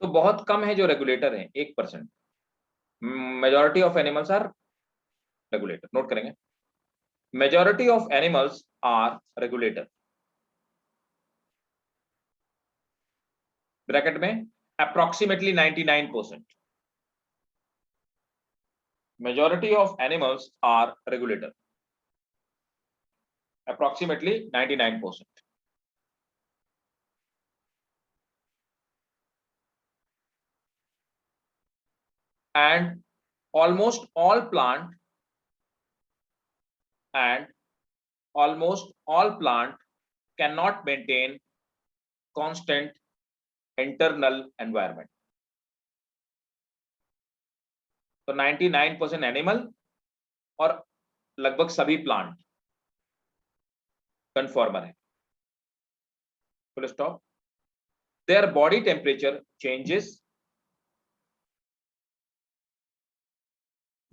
तो बहुत कम है जो रेगुलेटर हैं, 1%। Majority of animals are regulator. Note करेंगे, majority of animals are regulator. Bracket में approximately 99%। Majority of animals are regulator, approximately 99%. And almost all plant cannot maintain constant internal environment. तो 99% animal और लगभग सभी प्लांट कन्फॉर्मर है। Full stop. Their body temperature changes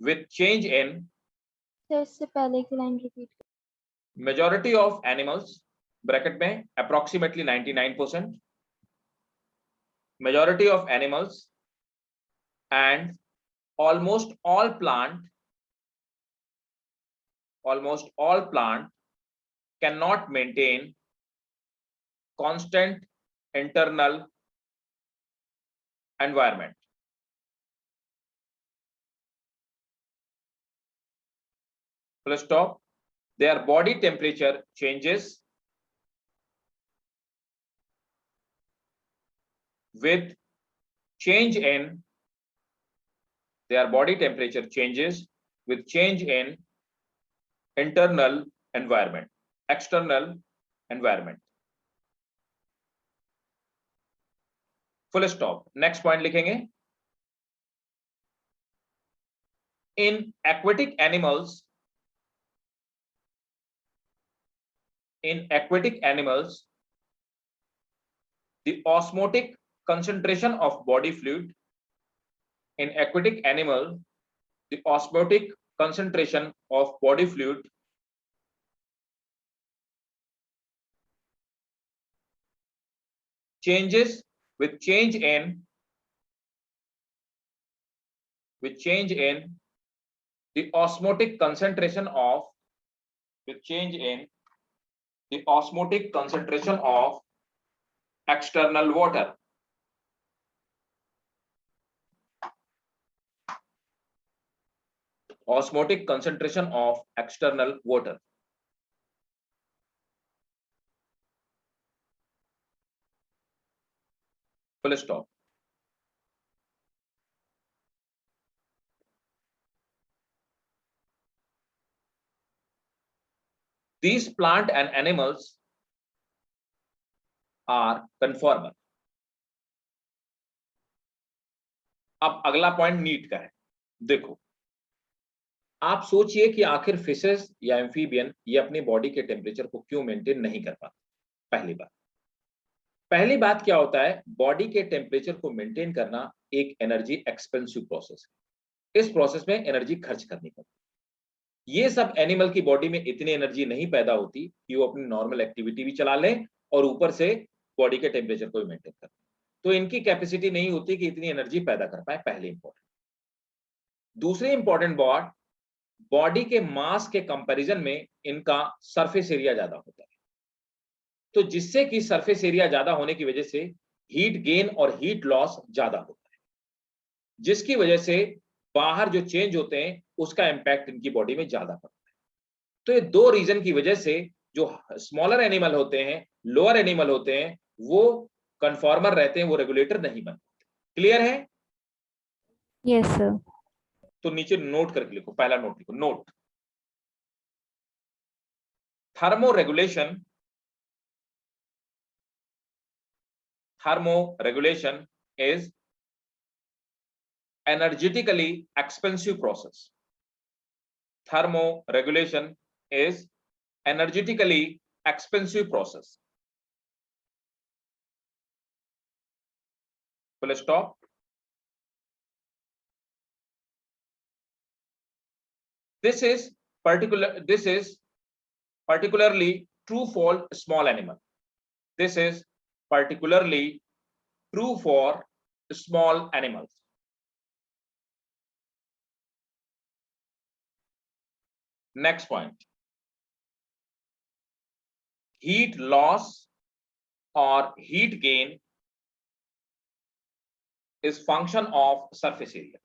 with change in, sir इससे पहले की line repeat कर। majority of animals bracket में approximately 99%, majority of animals and almost all plant cannot maintain constant internal environment. Full stop. Their body temperature changes with change in, internal environment, external environment. Full stop. Next point लिखेंगे, in aquatic animals in aquatic animals, the osmotic concentration of body fluid in aquatic animal, the osmotic concentration of body fluid changes with change in the osmotic concentration of external water. Osmotic concentration of external water. Full stop. These plant and animals are conformer. अब अगला point NEET का है। देखो, आप सोचिए कि आखिर fishes या एम्फीबियन ये अपनी बॉडी के टेम्परेचर को क्यों मेंटेन नहीं कर पाते। पहली बात क्या होता है, बॉडी के टेम्परेचर को मेंटेन करना एक एनर्जी एक्सपेंसिव प्रोसेस है। इस प्रोसेस में एनर्जी खर्च करनी पड़ती है। ये सब एनिमल की बॉडी में इतनी एनर्जी नहीं पैदा होती कि वो अपनी नॉर्मल एक्टिविटी भी चला लें और ऊपर से बॉडी के टेम्परेचर को भी मेंटेन कर। तो इनकी कैपेसिटी नहीं होती कि इतनी एनर्जी पैदा कर पाए, पहले इंपॉर्टेंट। दूसरी इंपॉर्टेंट बात, बॉडी के मास के कंपैरिजन में इनका सरफेस एरिया ज्यादा होता है, तो जिससे कि सरफेस एरिया ज्यादा होने की वजह से हीट गेन और हीट लॉस ज्यादा होता है, जिसकी वजह से बाहर जो चेंज होते हैं उसका इंपैक्ट इनकी बॉडी में ज्यादा पड़ता है। तो ये दो रीजन की वजह से जो स्मॉलर एनिमल होते हैं, लोअर एनिमल होते हैं, वो कन्फॉर्मर रहते हैं, वो रेगुलेटर नहीं बन पाते। क्लियर है? Yes sir. तो नीचे नोट करके लिखो, पहला नोट लिखो, note thermoregulation is energetically expensive process. Thermoregulation is energetically expensive process. Full stop. This is particularly true for small animal. This is particularly true for small animals. Next point. Heat loss or heat gain is function of surface area.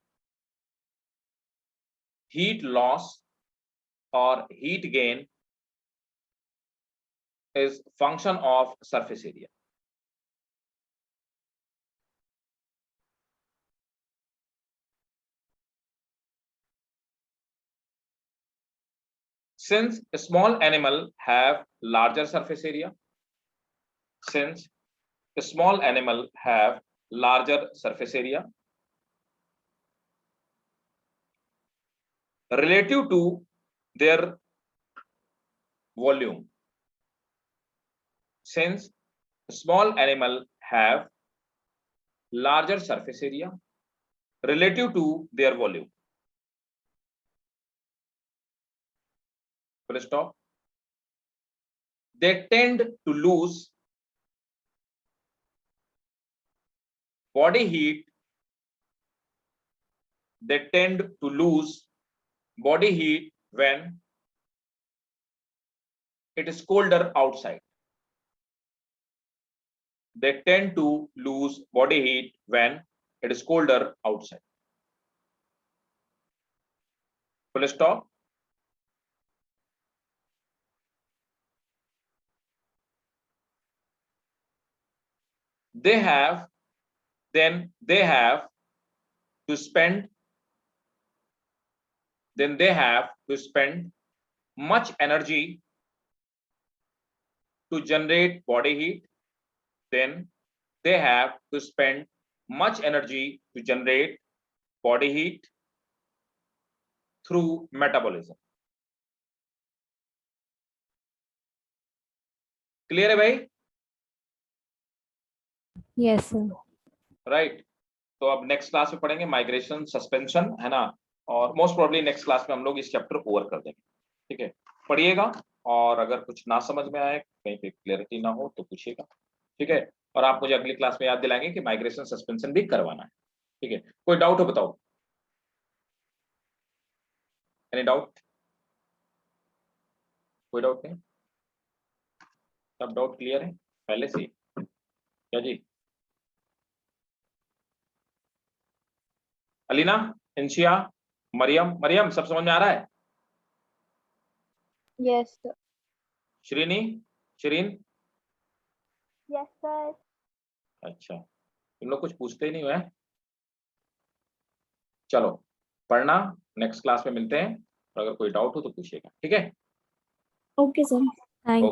Heat loss or heat gain is function of surface area. Since a small animal have larger surface area, relative to their volume. Since small animal have larger surface area relative to their volume. Full stop. They tend to lose body heat. They tend to lose body heat when it is colder outside. They tend to lose body heat when it is colder outside. Full stop. They have to spend much energy to generate body heat. Then they have to spend much energy to generate body heat through metabolism. Clear है भाई? Yes, sir. Right. तो अब next class में पढ़ेंगे migration suspension, है ना, और most probably next class में हम लोग इस चैप्टर ओवर कर देंगे। ठीक है, पढ़िएगा, और अगर कुछ ना समझ में आए, कहीं पे क्लियरिटी ना हो तो पूछिएगा। ठीक है, और आप मुझे अगली क्लास में याद दिलाएंगे कि माइग्रेशन सस्पेंशन भी करवाना है। ठीक है, कोई डाउट हो बताओ? Any doubt? कोई डाउट नहीं? सब डाउट क्लियर है पहले से ही? क्या जी? अलीना, इंशिया, मरियम, मरियम सब समझ में आ रहा है? Yes sir. Srini, Srin, yes sir. अच्छा, तुम लोग कुछ पूछते ही नहीं हुए हैं। चलो पढ़ना, नेक्स्ट क्लास में मिलते हैं, और अगर कोई डाउट हो तो पूछिएगा। ठीक है, ओके सर। Thank you.